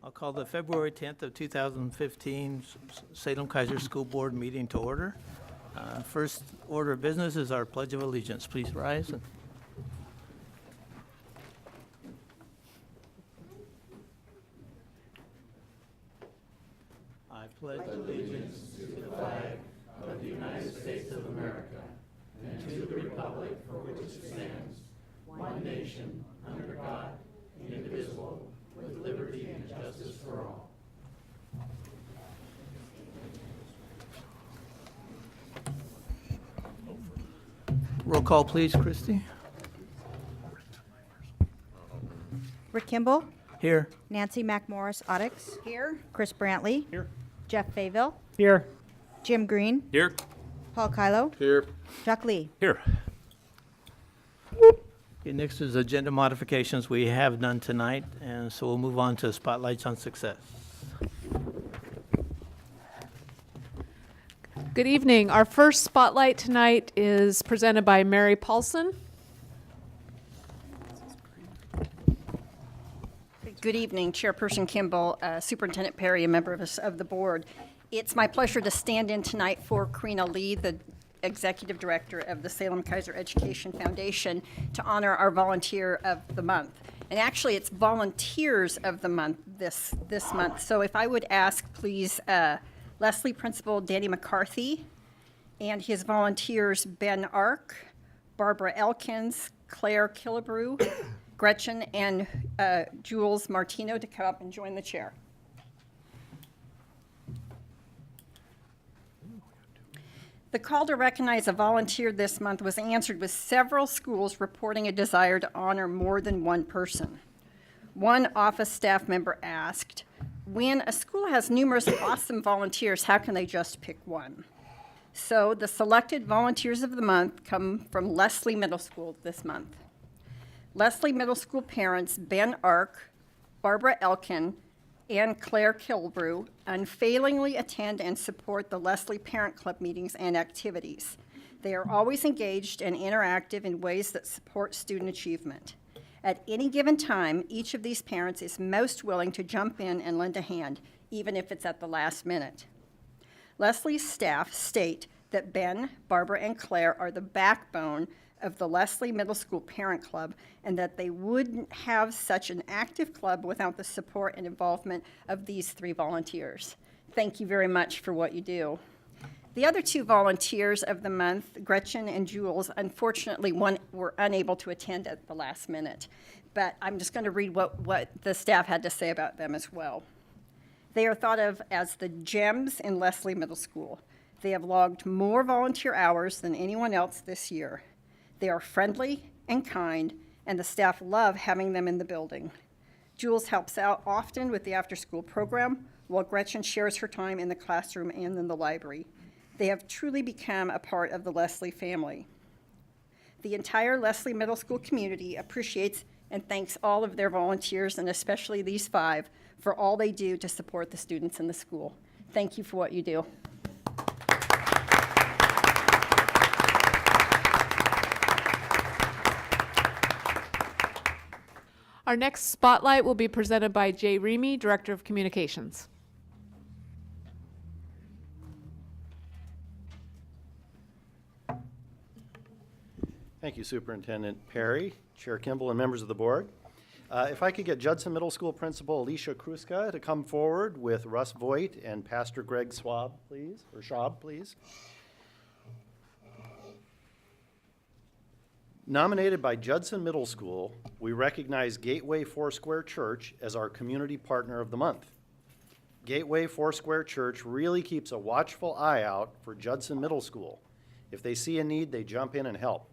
I'll call the February 10th of 2015 Salem-Keizer School Board meeting to order. First order of business is our Pledge of Allegiance. Please rise. I pledge allegiance to the flag of the United States of America and to the republic for which it stands, one nation, under God, indivisible, with liberty and justice for all. Roll call, please, Christy. Rick Kimball. Here. Nancy McMorris Oddix. Here. Chris Brantley. Here. Jeff Fayville. Here. Jim Green. Here. Paul Kylo. Here. Chuck Lee. Here. Okay, next is agenda modifications. We have none tonight, and so we'll move on to spotlights on success. Good evening. Our first spotlight tonight is presented by Mary Paulson. Good evening, Chairperson Kimball, Superintendent Perry, a member of the board. It's my pleasure to stand in tonight for Karina Lee, the Executive Director of the Salem-Keizer Education Foundation, to honor our Volunteer of the Month. And actually, it's Volunteers of the Month this month. So if I would ask, please, Leslie Principal Danny McCarthy and his volunteers Ben Ark, Barbara Elkins, Claire Killebrew, Gretchen, and Jules Martino to come up and join the chair. The call to recognize a volunteer this month was answered with several schools reporting a desire to honor more than one person. One office staff member asked, when a school has numerous awesome volunteers, how can they just pick one? So the selected volunteers of the month come from Leslie Middle School this month. Leslie Middle School parents Ben Ark, Barbara Elkin, and Claire Kilbrew unfailingly attend and support the Leslie Parent Club meetings and activities. They are always engaged and interactive in ways that support student achievement. At any given time, each of these parents is most willing to jump in and lend a hand, even if it's at the last minute. Leslie's staff state that Ben, Barbara, and Claire are the backbone of the Leslie Middle School Parent Club, and that they wouldn't have such an active club without the support and involvement of these three volunteers. Thank you very much for what you do. The other two volunteers of the month, Gretchen and Jules, unfortunately were unable to attend at the last minute, but I'm just going to read what the staff had to say about them as well. They are thought of as the gems in Leslie Middle School. They have logged more volunteer hours than anyone else this year. They are friendly and kind, and the staff love having them in the building. Jules helps out often with the after-school program, while Gretchen shares her time in the classroom and in the library. They have truly become a part of the Leslie family. The entire Leslie Middle School community appreciates and thanks all of their volunteers, and especially these five, for all they do to support the students in the school. Thank you for what you do. Our next spotlight will be presented by Jay Remy, Director of Communications. Thank you, Superintendent Perry, Chair Kimball, and members of the board. If I could get Judson Middle School Principal Alicia Kruska to come forward with Russ Voigt and Pastor Greg Schwab, please. Nominated by Judson Middle School, we recognize Gateway Foursquare Church as our community partner of the month. Gateway Foursquare Church really keeps a watchful eye out for Judson Middle School. If they see a need, they jump in and help.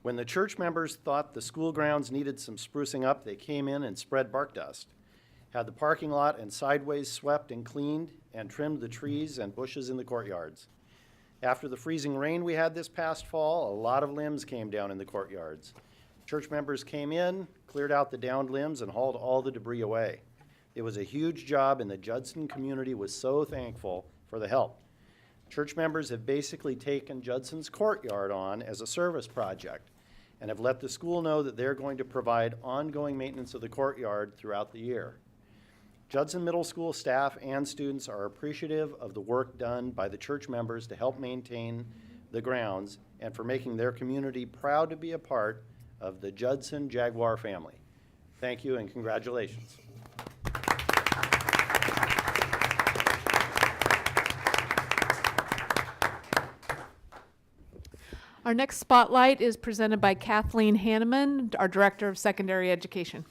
When the church members thought the school grounds needed some sprucing up, they came in and spread bark dust, had the parking lot and sideways swept and cleaned, and trimmed the trees and bushes in the courtyards. After the freezing rain we had this past fall, a lot of limbs came down in the courtyards. Church members came in, cleared out the downed limbs, and hauled all the debris away. It was a huge job, and the Judson community was so thankful for the help. Church members have basically taken Judson's courtyard on as a service project and have let the school know that they're going to provide ongoing maintenance of the courtyard throughout the year. Judson Middle School staff and students are appreciative of the work done by the church members to help maintain the grounds and for making their community proud to be a part of the Judson Jaguar family. Thank you and congratulations. Our next spotlight is presented by Kathleen Hanneman, our Director of Secondary Education.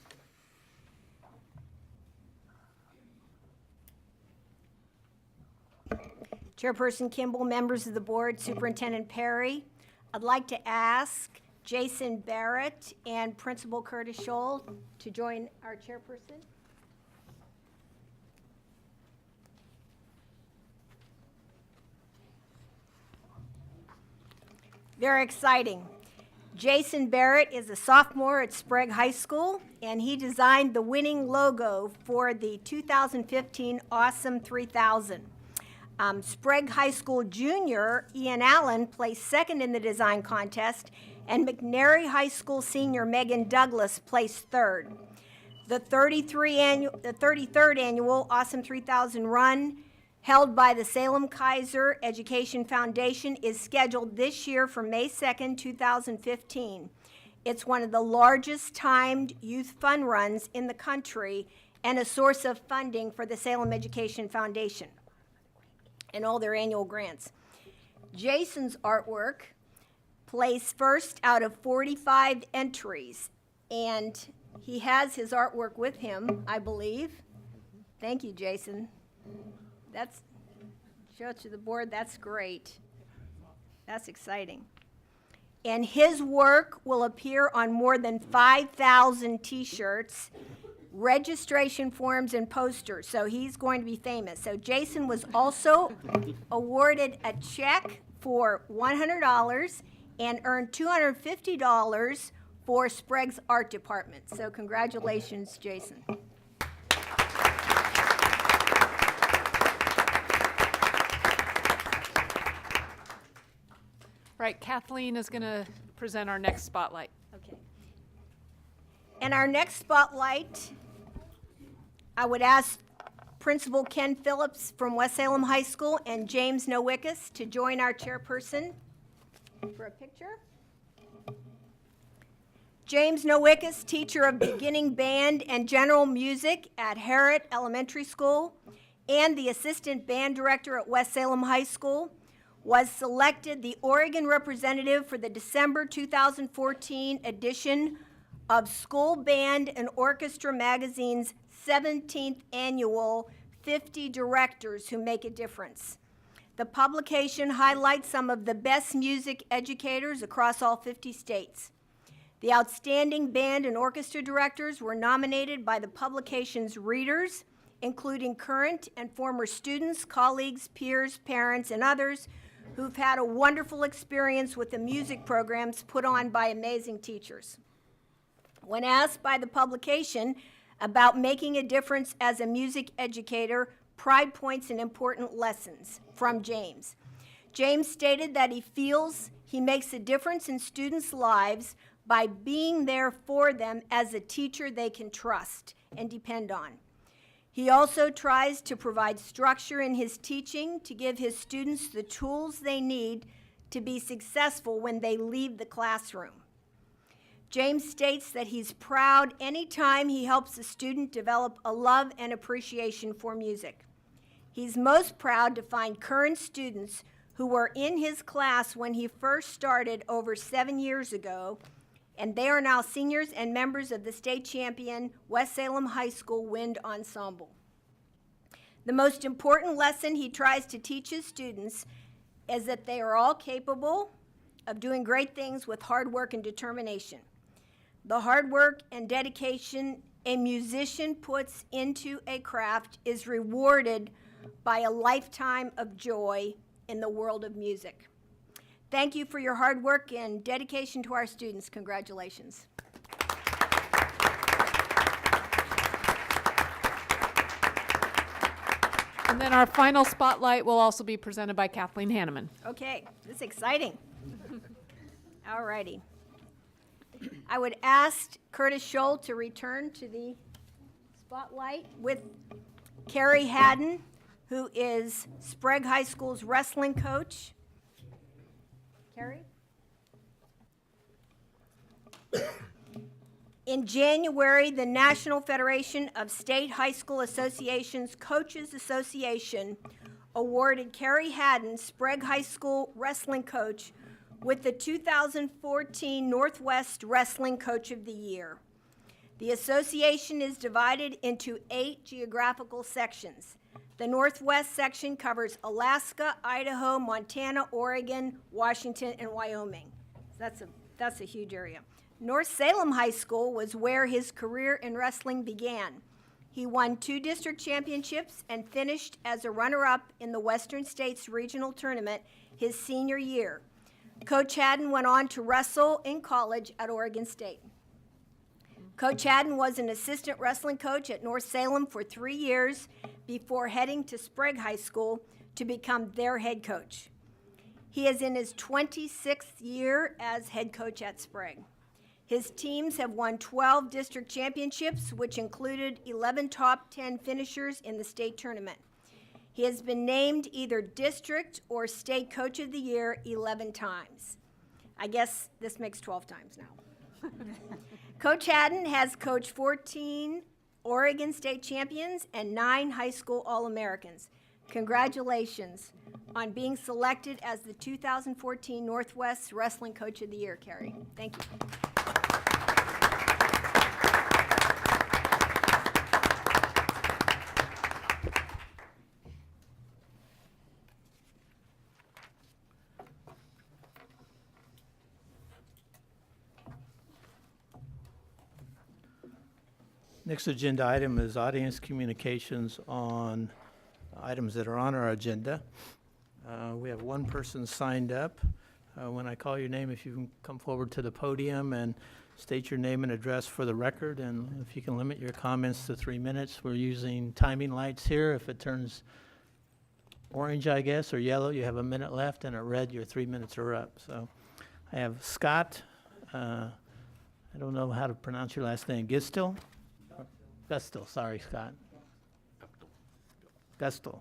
Chairperson Kimball, members of the board, Superintendent Perry, I'd like to ask Jason Barrett and Principal Curtis Scholl to join our chairperson. Very exciting. Jason Barrett is a sophomore at Sprague High School, and he designed the winning logo for the 2015 Awesome 3000. Sprague High School junior Ian Allen placed second in the design contest, and McNary High School senior Megan Douglas placed third. The 33rd annual Awesome 3000 run, held by the Salem-Keizer Education Foundation, is scheduled this year for May 2nd, 2015. It's one of the largest timed youth fun runs in the country and a source of funding for the Salem Education Foundation and all their annual grants. Jason's artwork placed first out of 45 entries, and he has his artwork with him, I believe. Thank you, Jason. That's, show it to the board, that's great. That's exciting. And his work will appear on more than 5,000 t-shirts, registration forms, and posters, so he's going to be famous. So Jason was also awarded a check for $100 and earned $250 for Sprague's art department. So congratulations, Jason. Right, Kathleen is going to present our next spotlight. Okay. And our next spotlight, I would ask Principal Ken Phillips from West Salem High School and James Nowickus to join our chairperson for a picture. James Nowickus, teacher of beginning band and general music at Harrod Elementary School and the assistant band director at West Salem High School, was selected the Oregon representative for the December 2014 edition of School Band and Orchestra Magazine's 17th annual 50 Directors Who Make a Difference. The publication highlights some of the best music educators across all 50 states. The outstanding band and orchestra directors were nominated by the publication's readers, including current and former students, colleagues, peers, parents, and others who've had a wonderful experience with the music programs put on by amazing teachers. When asked by the publication about making a difference as a music educator, Pride points in important lessons from James. James stated that he feels he makes a difference in students' lives by being there for them as a teacher they can trust and depend on. He also tries to provide structure in his teaching to give his students the tools they need to be successful when they leave the classroom. James states that he's proud anytime he helps a student develop a love and appreciation for music. He's most proud to find current students who were in his class when he first started over 7 years ago, and they are now seniors and members of the state champion West Salem High School Wind Ensemble. The most important lesson he tries to teach his students is that they are all capable of doing great things with hard work and determination. The hard work and dedication a musician puts into a craft is rewarded by a lifetime of joy in the world of music. Thank you for your hard work and dedication to our students. Congratulations. And then our final spotlight will also be presented by Kathleen Hanneman. Okay, this is exciting. All righty. I would ask Curtis Scholl to return to the spotlight with Carrie Haddon, who is Sprague High School's wrestling coach. Carrie? In January, the National Federation of State High School Associations Coaches Association awarded Carrie Haddon, Sprague High School wrestling coach, with the 2014 Northwest Wrestling Coach of the Year. The association is divided into 8 geographical sections. The Northwest section covers Alaska, Idaho, Montana, Oregon, Washington, and Wyoming. That's a huge area. North Salem High School was where his career in wrestling began. He won 2 district championships and finished as a runner-up in the Western States Regional Tournament his senior year. Coach Haddon went on to wrestle in college at Oregon State. Coach Haddon was an assistant wrestling coach at North Salem for 3 years before heading to Sprague High School to become their head coach. He is in his 26th year as head coach at Sprague. His teams have won 12 district championships, which included 11 top 10 finishers in the state tournament. He has been named either district or state coach of the year 11 times. I guess this makes 12 times now. Coach Haddon has coached 14 Oregon State champions and 9 high school All-Americans. Congratulations on being selected as the 2014 Northwest Wrestling Coach of the Year, Carrie. Thank you. Next agenda item is audience communications on items that are on our agenda. We have one person signed up. When I call your name, if you can come forward to the podium and state your name and address for the record, and if you can limit your comments to 3 minutes. We're using timing lights here. If it turns orange, I guess, or yellow, you have a minute left, and at red, your 3 minutes are up. So I have Scott, I don't know how to pronounce your last name, Gistel? Gustel, sorry, Scott. Gustel.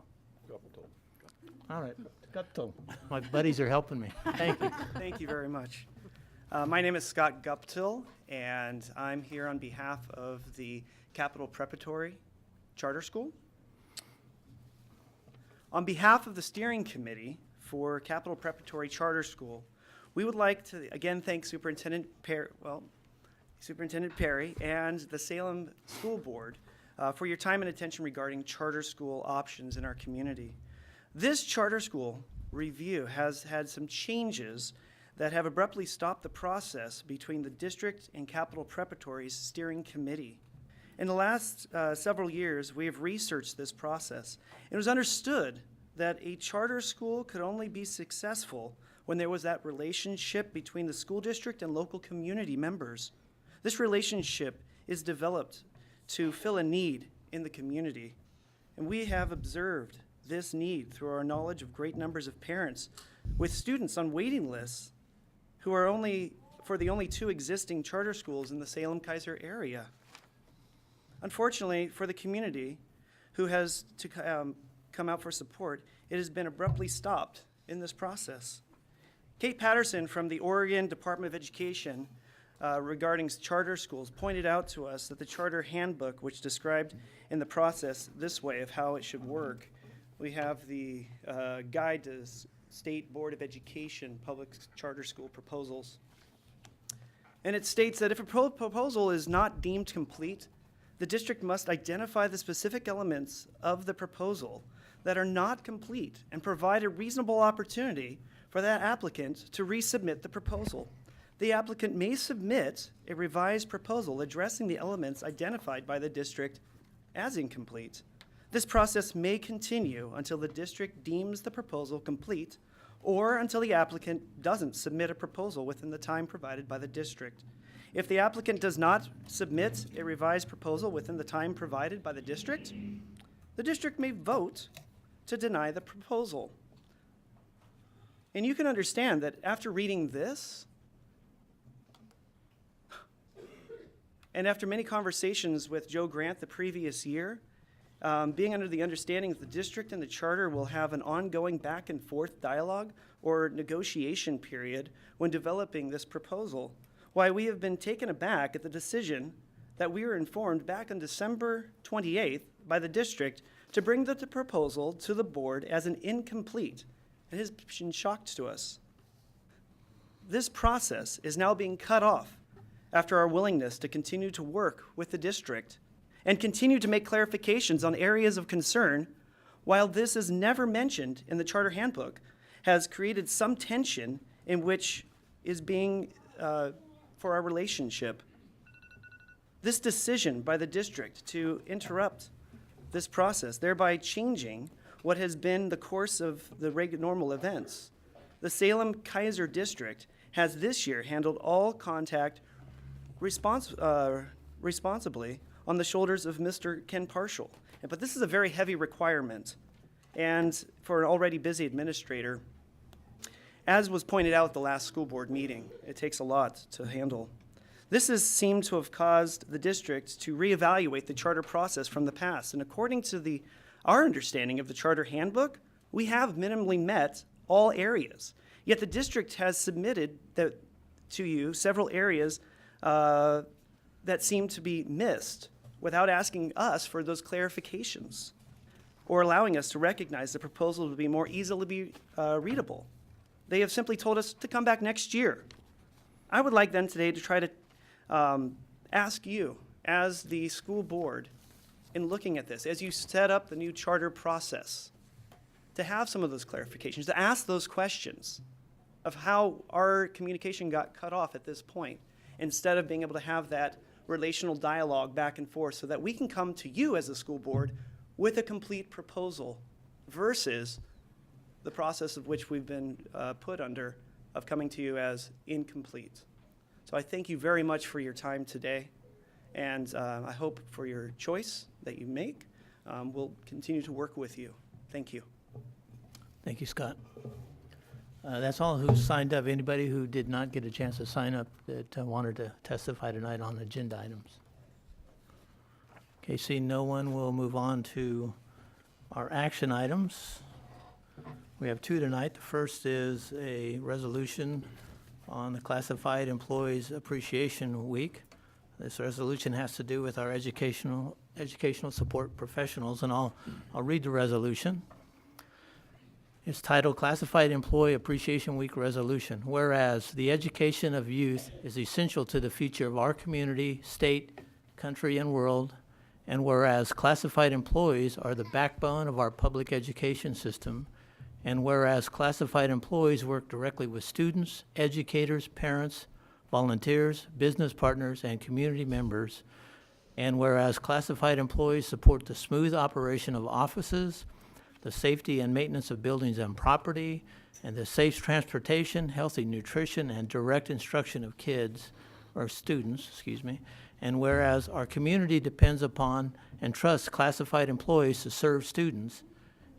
All right, Guptel. My buddies are helping me. Thank you. Thank you very much. My name is Scott Guptill, and I'm here on behalf of the Capital Preparatory Charter School. On behalf of the steering committee for Capital Preparatory Charter School, we would like to again thank Superintendent Perry and the Salem School Board for your time and attention regarding charter school options in our community. This charter school review has had some changes that have abruptly stopped the process between the district and Capital Preparatory's steering committee. In the last several years, we have researched this process. It was understood that a charter school could only be successful when there was that relationship between the school district and local community members. This relationship is developed to fill a need in the community, and we have observed this need through our knowledge of great numbers of parents with students on waiting lists who are for the only 2 existing charter schools in the Salem-Keizer area. Unfortunately, for the community who has to come out for support, it has been abruptly stopped in this process. Kate Patterson from the Oregon Department of Education regarding charter schools pointed out to us that the charter handbook, which described in the process this way of how it should work, we have the guide to State Board of Education public charter school proposals. And it states that if a proposal is not deemed complete, the district must identify the specific elements of the proposal that are not complete and provide a reasonable opportunity for that applicant to resubmit the proposal. The applicant may submit a revised proposal addressing the elements identified by the district as incomplete. This process may continue until the district deems the proposal complete or until the applicant doesn't submit a proposal within the time provided by the district. If the applicant does not submit a revised proposal within the time provided by the district may vote to deny the proposal. And you can understand that after reading this, and after many conversations with Joe Grant the previous year, being under the understanding that the district and the charter will have an ongoing back and forth dialogue or negotiation period when developing this proposal, why we have been taken aback at the decision that we were informed back on December 28th by the district to bring the proposal to the board as an incomplete. It has been shocked to us. This process is now being cut off after our willingness to continue to work with the district and continue to make clarifications on areas of concern, while this is never mentioned in the charter handbook, has created some tension in which is being for our relationship. This decision by the district to interrupt this process, thereby changing what has been the course of the normal events. The Salem-Keizer district has this year handled all contact responsibly on the shoulders of Mr. Ken Parshall. But this is a very heavy requirement, and for an already busy administrator, as was pointed out at the last school board meeting, it takes a lot to handle. This has seemed to have caused the district to reevaluate the charter process from the past, and according to our understanding of the charter handbook, we have minimally met all areas. Yet the district has submitted to you several areas that seem to be missed without asking us for those clarifications or allowing us to recognize the proposal to be more easily readable. They have simply told us to come back next year. I would like then today to try to ask you, as the school board, in looking at this, as you set up the new charter process, to have some of those clarifications, to ask those questions of how our communication got cut off at this point, instead of being able to have that relational dialogue back and forth so that we can come to you as a school board with a complete proposal versus the process of which we've been put under of coming to you as incomplete. So I thank you very much for your time today, and I hope for your choice that you make. We'll continue to work with you. Thank you. Thank you, Scott. That's all who signed up. Anybody who did not get a chance to sign up that wanted to testify tonight on agenda items? Okay, seeing no one, we'll move on to our action items. We have two tonight. The first is a resolution on the Classified Employees Appreciation Week. This resolution has to do with our educational support professionals, and I'll read the resolution. It's titled Classified Employee Appreciation Week Resolution. Whereas the education of youth is essential to the future of our community, state, country, and world, and whereas classified employees are the backbone of our public education system, and whereas classified employees work directly with students, educators, parents, volunteers, business partners, and community members, and whereas classified employees support the smooth operation of offices, the safety and maintenance of buildings and property, and the safe transportation, healthy nutrition, and direct instruction of students, and whereas our community depends upon and trusts classified employees to serve students,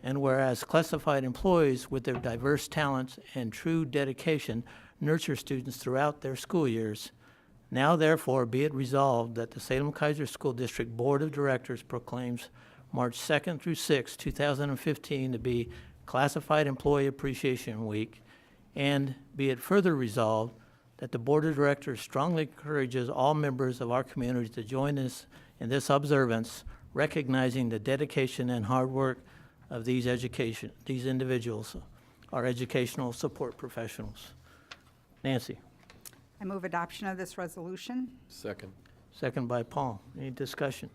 and whereas classified employees with their diverse talents and true dedication nurture students throughout their school years, now therefore be it resolved that the Salem-Keizer School District Board of Directors proclaims March 2nd through 6th, 2015 to be Classified Employee Appreciation Week, and be it further resolved that the Board of Directors strongly encourages all members of our community to join us in this observance, recognizing the dedication and hard work of these individuals, our educational support professionals. Nancy. I move adoption of this resolution. Second. Second by Paul. Any discussion?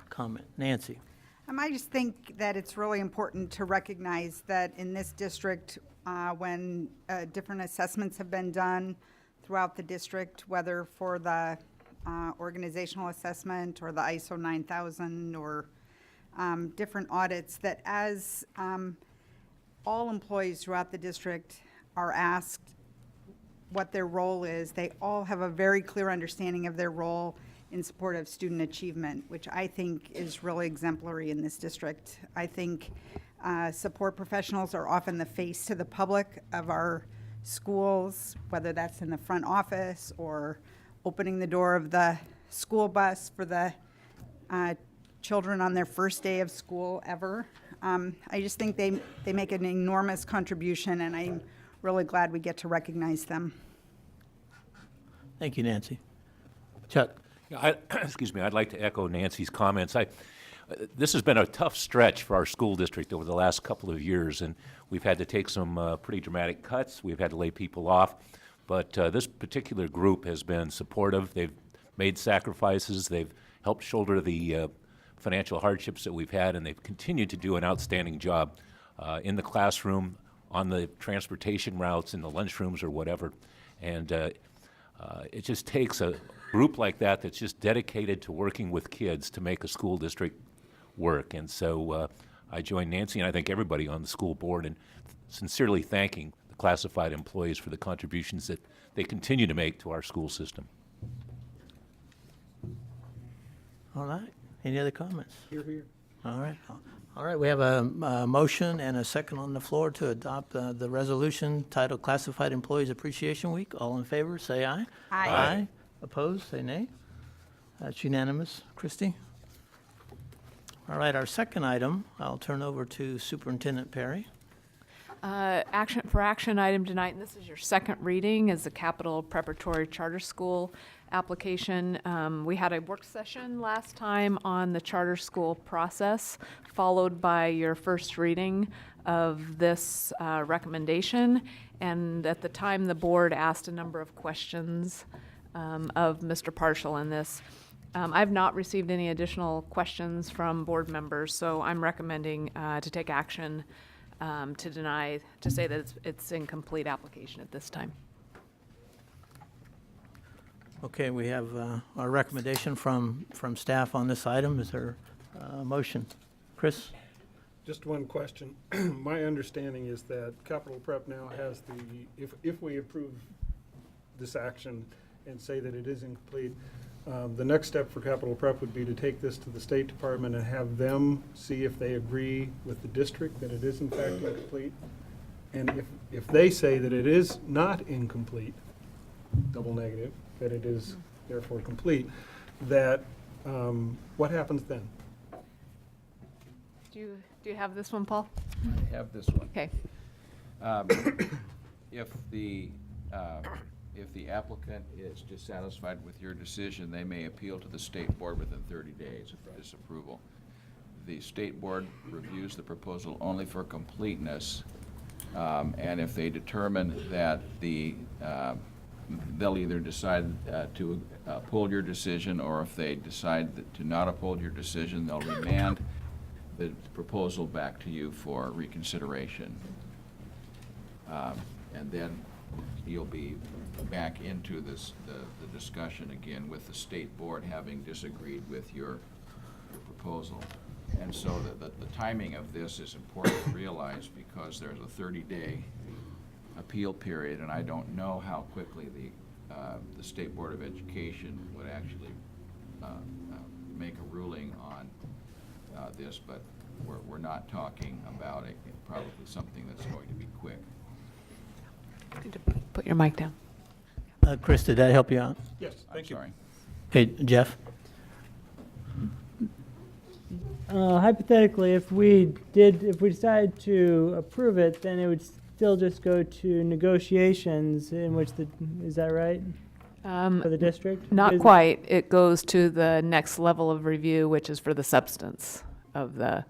Comment. Nancy. I just think that it's really important to recognize that in this district, when different assessments have been done throughout the district, whether for the organizational assessment or the ISO 9000 or different audits, that as all employees throughout the district are asked what their role is, they all have a very clear understanding of their role in support of student achievement, which I think is really exemplary in this district. I think support professionals are often the face to the public of our schools, whether that's in the front office or opening the door of the school bus for the children on their first day of school ever. I just think they make an enormous contribution, and I'm really glad we get to recognize them. Thank you, Nancy. Chuck? Yeah, excuse me, I'd like to echo Nancy's comments. This has been a tough stretch for our school district over the last couple of years, and we've had to take some pretty dramatic cuts. We've had to lay people off, but this particular group has been supportive. They've made sacrifices. They've helped shoulder the financial hardships that we've had, and they've continued to do an outstanding job in the classroom, on the transportation routes, in the lunchrooms or whatever. And it just takes a group like that that's just dedicated to working with kids to make a school district work. And so I join Nancy and I think everybody on the school board in sincerely thanking the classified employees for the contributions that they continue to make to our school system. All right. Any other comments? Here. All right. All right, we have a motion and a second on the floor to adopt the resolution titled Classified Employees Appreciation Week. All in favor, say aye. Aye. Aye. Opposed, say nay. That's unanimous. Christie? All right, our second item, I'll turn over to Superintendent Perry. Action item tonight, and this is your second reading, is the Capital Preparatory Charter School application. We had a work session last time on the charter school process, followed by your first reading of this recommendation. And at the time, the board asked a number of questions of Mr. Partial in this. I've not received any additional questions from board members, so I'm recommending to take action to deny, to say that it's incomplete application at this time. Okay, we have our recommendation from staff on this item. Is there a motion? Chris? Just one question. My understanding is that Capital Prep now has if we approve this action and say that it is incomplete, the next step for Capital Prep would be to take this to the State Department and have them see if they agree with the district that it is in fact incomplete. And if they say that it is not incomplete, double negative, that it is therefore complete, that what happens then? Do you have this one, Paul? I have this one. Okay. If the applicant is dissatisfied with your decision, they may appeal to the state board within 30 days of disapproval. The state board reviews the proposal only for completeness, and if they determine that they'll either decide to uphold your decision, or if they decide to not uphold your decision, they'll remand the proposal back to you for reconsideration. And then you'll be back into the discussion again with the state board having disagreed with your proposal. And so the timing of this is important to realize, because there's a 30-day appeal period, and I don't know how quickly the State Board of Education would actually make a ruling on this, but we're not talking about probably something that's going to be quick. Put your mic down. Chris, did that help you out? Yes, thank you. Sorry. Okay, Jeff? Hypothetically, if we decided to approve it, then it would still just go to negotiations, in which is that right? For the district? Not quite. It goes to the next level of review, which is for the substance of the,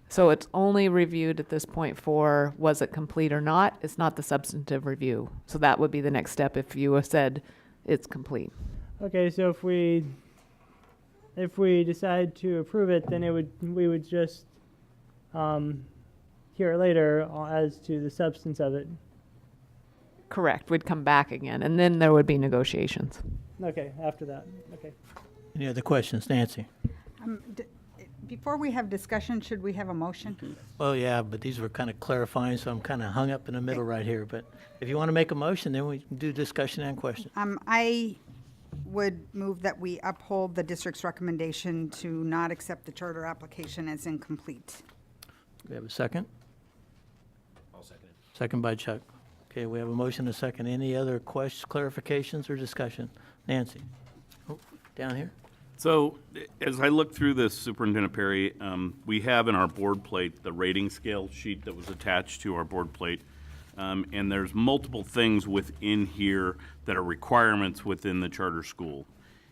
so it's only reviewed at this point for was it complete or not. It's not the substantive review. So that would be the next step if you said it's complete. Okay, so if we decide to approve it, then we would just hear it later as to the substance of it. Correct. We'd come back again, and then there would be negotiations. Okay, after that. Okay. Any other questions? Nancy? Before we have discussion, should we have a motion? Well, yeah, but these were kind of clarifying, so I'm kind of hung up in the middle right here. But if you want to make a motion, then we can do discussion and question. I would move that we uphold the district's recommendation to not accept the charter application as incomplete. We have a second? I'll second it. Second by Chuck. Okay, we have a motion and a second. Any other questions, clarifications, or discussion? Nancy? Oh, down here? So, as I look through this, Superintendent Perry, we have in our board plate the rating scale sheet that was attached to our board plate. And there's multiple things within here that are requirements within the charter school.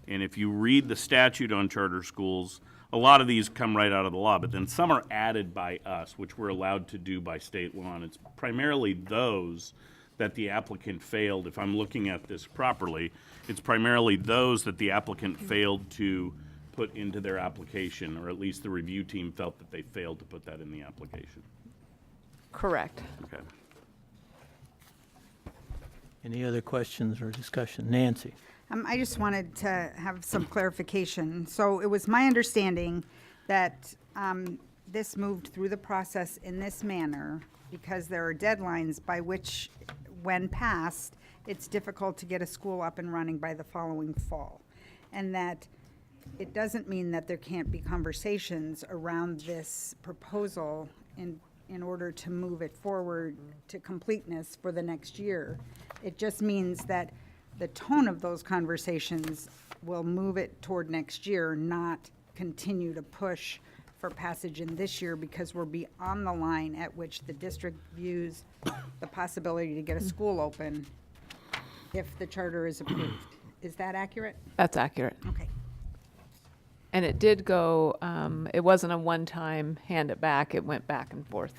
And if you read the statute on charter schools, a lot of these come right out of the law, but then some are added by us, which we're allowed to do by state law. And it's primarily those that the applicant failed. If I'm looking at this properly, it's primarily those that the applicant failed to put into their application, or at least the review team felt that they failed to put that in the application. Correct. Okay. Any other questions or discussion? Nancy? I just wanted to have some clarification. So it was my understanding that this moved through the process in this manner because there are deadlines by which, when passed, it's difficult to get a school up and running by the following fall. And that it doesn't mean that there can't be conversations around this proposal in order to move it forward to completeness for the next year. It just means that the tone of those conversations will move it toward next year, not continue to push for passage in this year, because we're beyond the line at which the district views the possibility to get a school open if the charter is approved. Is that accurate? That's accurate. Okay. And it did go, it wasn't a one-time hand it back, it went back and forth.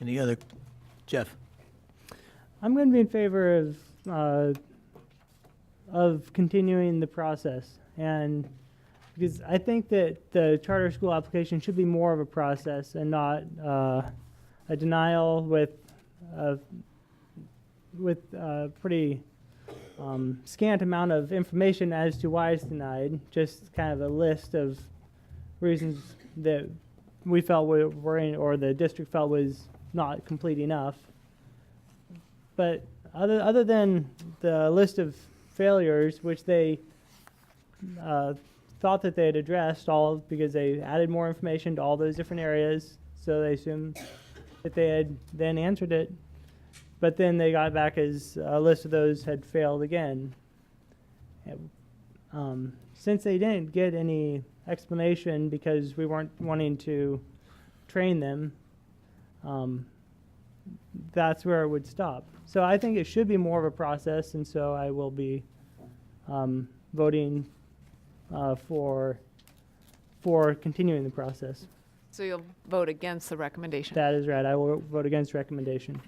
Any other? Jeff? I'm going to be in favor of continuing the process, and because I think that the charter school application should be more of a process and not a denial with pretty scant amount of information as to why it's denied, just kind of a list of reasons that we felt were in, or the district felt was not complete enough. But other than the list of failures, which they thought that they had addressed all because they added more information to all those different areas, so they assumed that they had then answered it. But then they got back as a list of those had failed again. Since they didn't get any explanation because we weren't wanting to train them, that's where it would stop. So I think it should be more of a process, and so I will be voting for continuing the process. So you'll vote against the recommendation? That is right. I will vote against recommendation.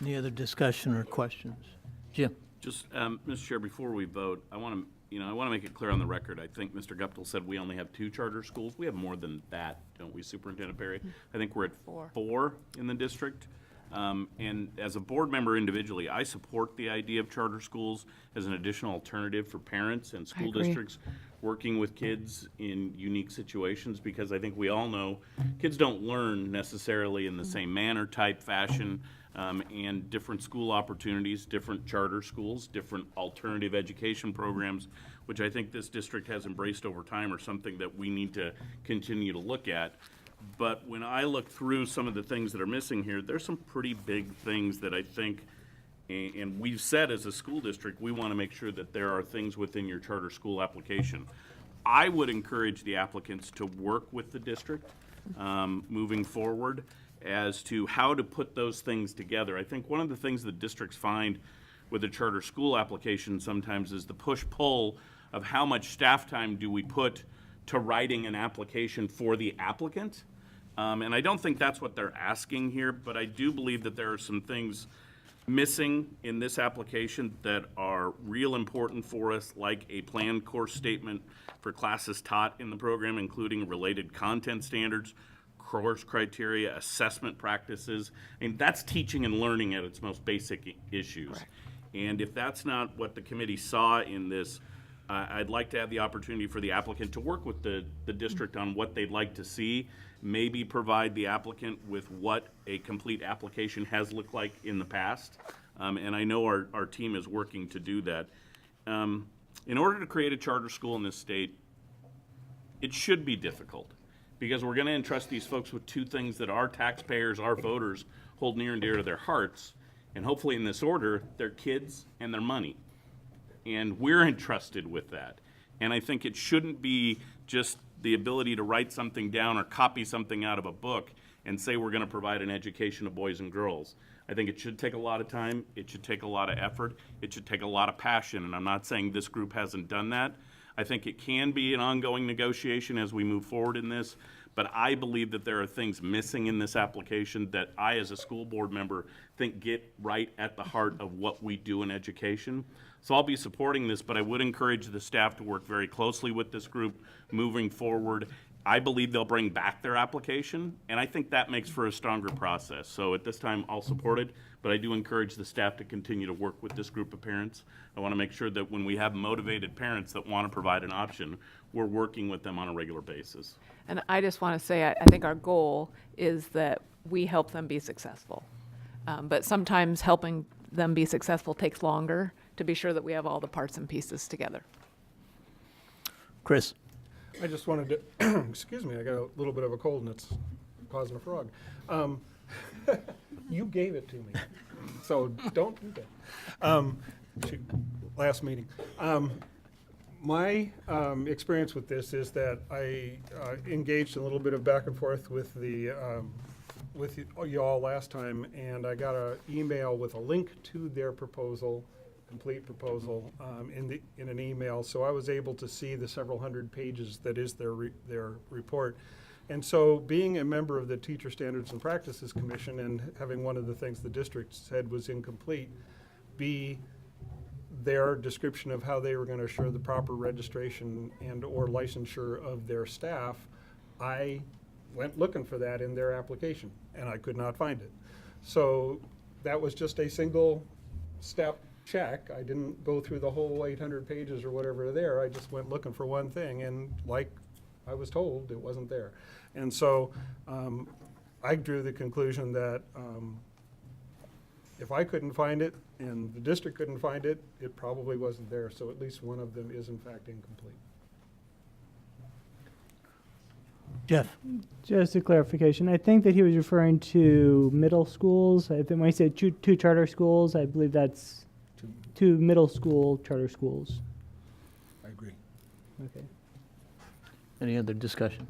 Any other discussion or questions? Jim? Just, Mr. Chair, before we vote, I want to make it clear on the record. I think Mr. Guptill said we only have 2 charter schools. We have more than that, don't we, Superintendent Perry? I think we're at 4 in the district. And as a board member individually, I support the idea of charter schools as an additional alternative for parents and school districts working with kids in unique situations, because I think we all know kids don't learn necessarily in the same manner, type, fashion, and different school opportunities, different charter schools, different alternative education programs, which I think this district has embraced over time, are something that we need to continue to look at. But when I look through some of the things that are missing here, there's some pretty big things that I think, and we've said as a school district, we want to make sure that there are things within your charter school application. I would encourage the applicants to work with the district moving forward as to how to put those things together. I think one of the things that districts find with a charter school application sometimes is the push-pull of how much staff time do we put to writing an application for the applicant. And I don't think that's what they're asking here, but I do believe that there are some things missing in this application that are real important for us, like a planned course statement for classes taught in the program, including related content standards, course criteria, assessment practices. And that's teaching and learning at its most basic issues. Right. And if that's not what the committee saw in this, I'd like to have the opportunity for the applicant to work with the district on what they'd like to see, maybe provide the applicant with what a complete application has looked like in the past. And I know our team is working to do that. In order to create a charter school in this state, it should be difficult, because we're going to entrust these folks with 2 things that our taxpayers, our voters, hold near and dear to their hearts, and hopefully in this order, their kids and their money. and we're entrusted with that. And I think it shouldn't be just the ability to write something down or copy something out of a book and say we're going to provide an education of boys and girls. I think it should take a lot of time, it should take a lot of effort, it should take a lot of passion, and I'm not saying this group hasn't done that. I think it can be an ongoing negotiation as we move forward in this, but I believe that there are things missing in this application that I, as a school board member, think get right at the heart of what we do in education. So I'll be supporting this, but I would encourage the staff to work very closely with this group moving forward. I believe they'll bring back their application, and I think that makes for a stronger process. So at this time, I'll support it, but I do encourage the staff to continue to work with this group of parents. I want to make sure that when we have motivated parents that want to provide an option, we're working with them on a regular basis. And I just want to say, I think our goal is that we help them be successful. But sometimes helping them be successful takes longer to be sure that we have all the parts and pieces together. Chris? I just wanted to, excuse me, I got a little bit of a cold and it's causing a frog. You gave it to me, so don't do that. Last meeting. My experience with this is that I engaged in a little bit of back and forth with with y'all last time, and I got an email with a link to their proposal, complete proposal, in an email. So I was able to see the several hundred pages that is their report. And so, being a member of the Teacher Standards and Practices Commission and having one of the things the district said was incomplete be their description of how they were going to assure the proper registration and or licensure of their staff, I went looking for that in their application, and I could not find it. So that was just a single step check. I didn't go through the whole 800 pages or whatever there. I just went looking for one thing, and like I was told, it wasn't there. And so I drew the conclusion that if I couldn't find it and the district couldn't find it, it probably wasn't there. So at least one of them is in fact incomplete. Jeff? Just a clarification. I think that he was referring to middle schools. I think when he said two charter schools, I believe that's two middle school charter schools. I agree. Okay. Any other discussion?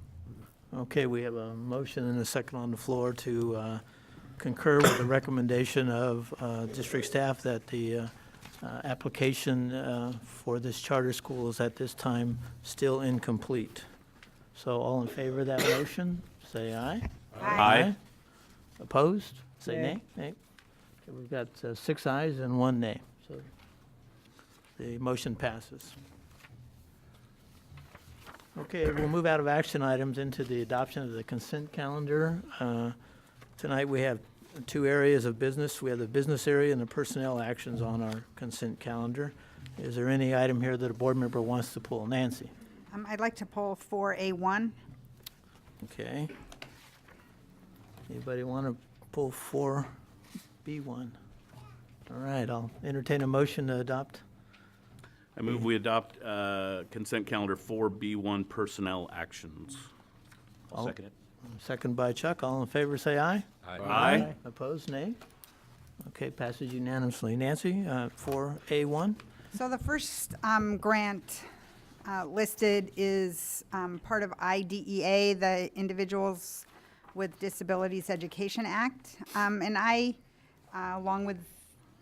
Okay, we have a motion and a second on the floor to concur with the recommendation of district staff that the application for this charter school is at this time still incomplete. So all in favor of that motion, say aye. Aye. Opposed? Say Nay. nay. Nay. Okay, we've got 6 ayes and 1 nay. So the motion passes. Okay, we'll move out of action items into the adoption of the consent calendar. Tonight we have 2 areas of business. We have the business area and the personnel actions on our consent calendar. Is there any item here that a board member wants to pull? Nancy? I'd like to pull 4A1. Okay. Anybody want to pull 4B1? All right, I'll entertain a motion to adopt. I move we adopt consent calendar 4B1 personnel actions. I'll second it. Second by Chuck. All in favor, say aye. Aye. Opposed, nay. Okay, passes unanimously. Nancy, 4A1? So the first grant listed is part of IDEA, the Individuals with Disabilities Education Act. And I, along with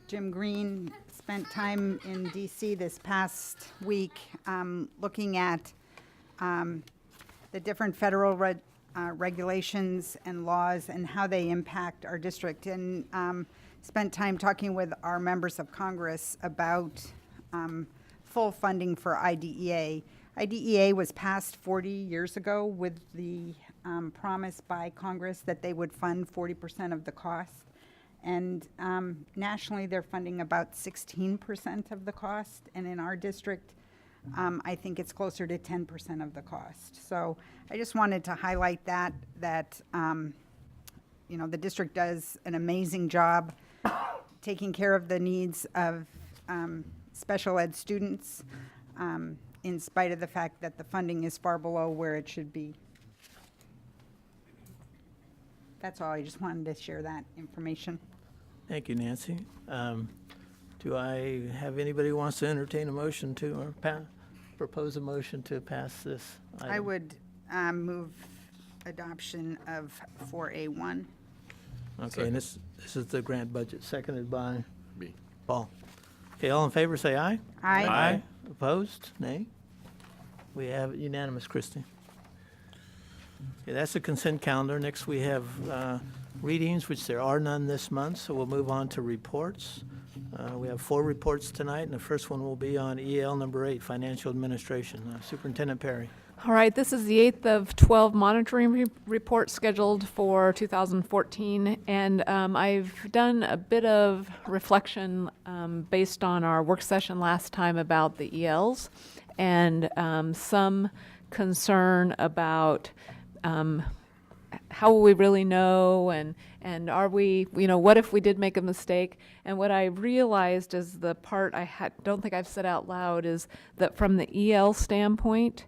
Jim Green, spent time in DC this past week looking at the different federal regulations and laws and how they impact our district, and spent time talking with our members of Congress about full funding for IDEA. IDEA was passed 40 years ago with the promise by Congress that they would fund 40% of the cost. And nationally, they're funding about 16% of the cost. And in our district, I think it's closer to 10% of the cost. So I just wanted to highlight that you know, the district does an amazing job taking care of the needs of special ed students, in spite of the fact that the funding is far below where it should be. That's all. I just wanted to share that information. Thank you, Nancy. Do I have anybody who wants to entertain a motion to, or propose a motion to pass this item? I would move adoption of 4A1. Okay, and this is the grant budget, seconded by B. Paul. Okay, all in favor, say aye. Aye. Opposed? Nay? We have it unanimous, Christie. Okay, that's the consent calendar. Next, we have readings, which there are none this month, so we'll move on to reports. We have 4 reports tonight, and the first one will be on EL number 8, Financial Administration. Superintendent Perry. All right, this is the 8th of 12 monitoring report scheduled for 2014, and I've done a bit of reflection based on our work session last time about the ELs, and some concern about how will we really know, and are we, what if we did make a mistake? And what I realized is the part don't think I've said out loud is that from the EL standpoint,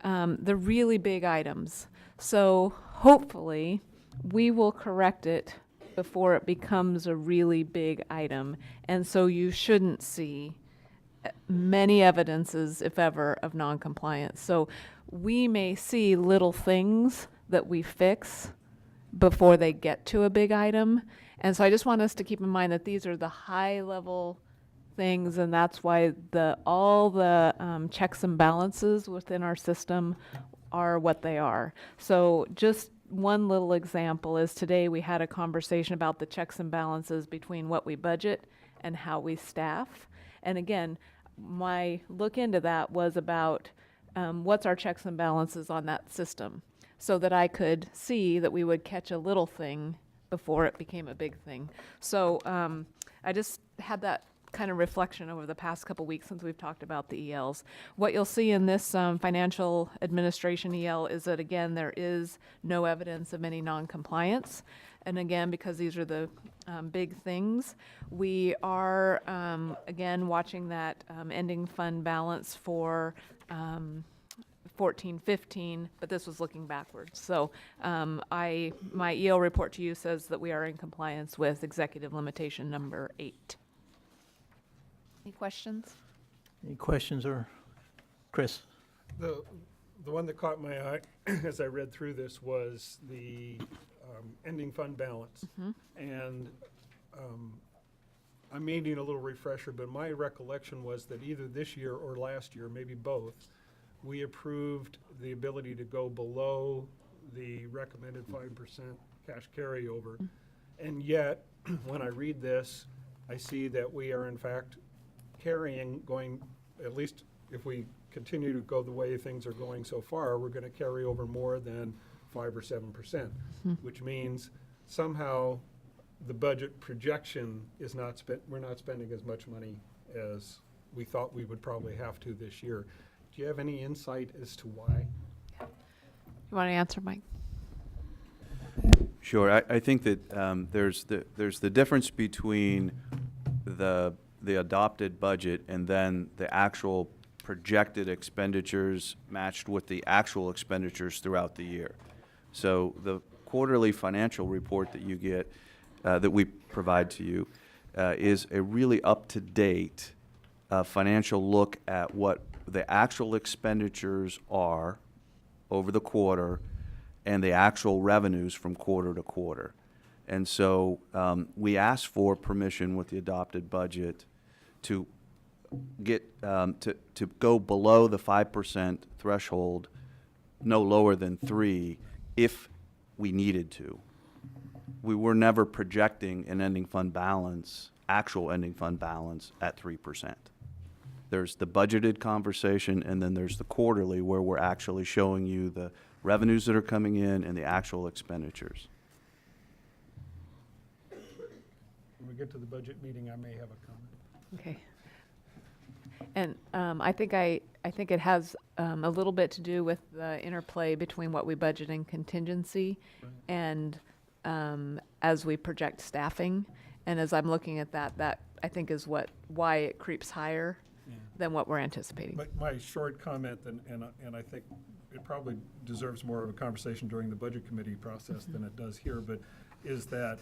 the really big items. So hopefully we will correct it before it becomes a really big item. And so you shouldn't see many evidences, if ever, of noncompliance. So we may see little things that we fix before they get to a big item. And so I just want us to keep in mind that these are the high level things, and that's why all the checks and balances within our system are what they are. So just one little example is today we had a conversation about the checks and balances between what we budget and how we staff. And again, my look into that was about what's our checks and balances on that system, so that I could see that we would catch a little thing before it became a big thing. So I just had that kind of reflection over the past couple weeks since we've talked about the ELs. What you'll see in this financial administration EL is that, again, there is no evidence of any noncompliance. And again, because these are the big things, we are, again, watching that ending fund balance for 14-15, but this was looking backwards. So my EL report to you says that we are in compliance with executive limitation number 8. Any questions? Any questions, or Chris? The one that caught my eye as I read through this was the ending fund balance. And I'm needing a little refresher, but my recollection was that either this year or last year, maybe both, we approved the ability to go below the recommended 5% cash carryover. And yet, when I read this, I see that we are in fact going, at least if we continue to go the way things are going so far, we're going to carry over more than 5 or 7%, which means somehow the budget projection is not we're not spending as much money as we thought we would probably have to this year. Do you have any insight as to why? You want to answer, Mike? Sure. I think that there's the difference between the adopted budget and then the actual projected expenditures matched with the actual expenditures throughout the year. So the quarterly financial report that you get, that we provide to you, is a really up-to-date financial look at what the actual expenditures are over the quarter and the actual revenues from quarter to quarter. And so we asked for permission with the adopted budget to get to go below the 5% threshold, no lower than 3%, if we needed to. We were never projecting an ending fund balance, actual ending fund balance, at 3%. There's the budgeted conversation, and then there's the quarterly, where we're actually showing you the revenues that are coming in and the actual expenditures. When we get to the budget meeting, I may have a comment. Okay. And I think it has a little bit to do with the interplay between what we budget in contingency and as we project staffing. And as I'm looking at that I think is why it creeps higher than what we're anticipating. But my short comment, and I think it probably deserves more of a conversation during the budget committee process than it does here, but is that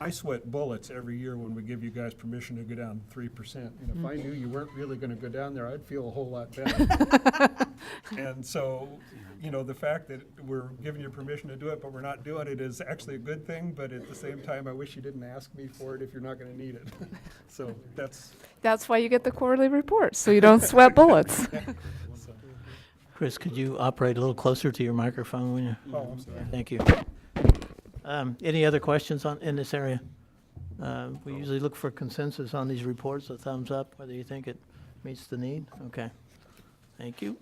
I sweat bullets every year when we give you guys permission to go down 3%. And if I knew you weren't really going to go down there, I'd feel a whole lot better. And so, you know, the fact that we're giving you permission to do it, but we're not doing it is actually a good thing. But at the same time, I wish you didn't ask me for it if you're not going to need it. So That's why you get the quarterly reports, so you don't sweat bullets. Chris, could you operate a little closer to your microphone when you? Oh, I'm sorry. Thank you. Any other questions in this area? We usually look for consensus on these reports, a thumbs up, whether you think it meets the need. Okay. Thank you.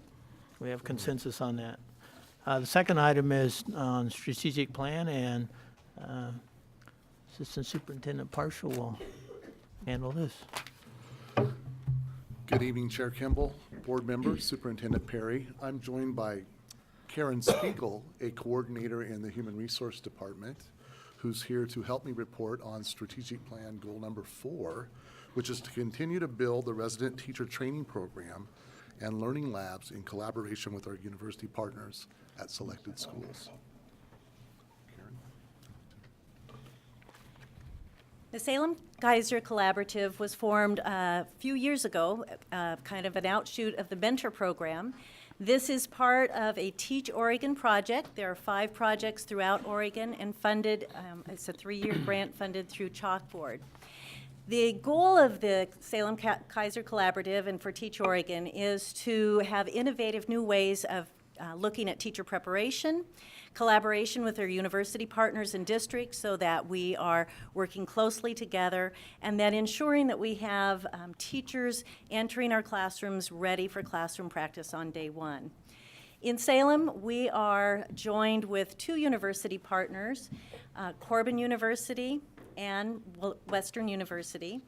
We have consensus on that. The second item is on strategic plan, and Assistant Superintendent Partial will handle this. Good evening, Chair Kimball, board members, Superintendent Perry. I'm joined by Karen Spiegel, a coordinator in the Human Resource Department, who's here to help me report on strategic plan goal number 4, which is to continue to build the resident teacher training program and learning labs in collaboration with our university partners at selected schools. Karen? The Salem-Keizer Collaborative was formed a few years ago, kind of an outshoot of the mentor program. This is part of a Teach Oregon project. There are 5 projects throughout Oregon and funded, it's a 3-year grant funded through Chalkboard. The goal of the Salem-Keizer Collaborative and for Teach Oregon is to have innovative new ways of looking at teacher preparation, collaboration with our university partners and districts so that we are working closely together, and then ensuring that we have teachers entering our classrooms ready for classroom practice on day 1. In Salem, we are joined with 2 university partners, Corbin University and Western University.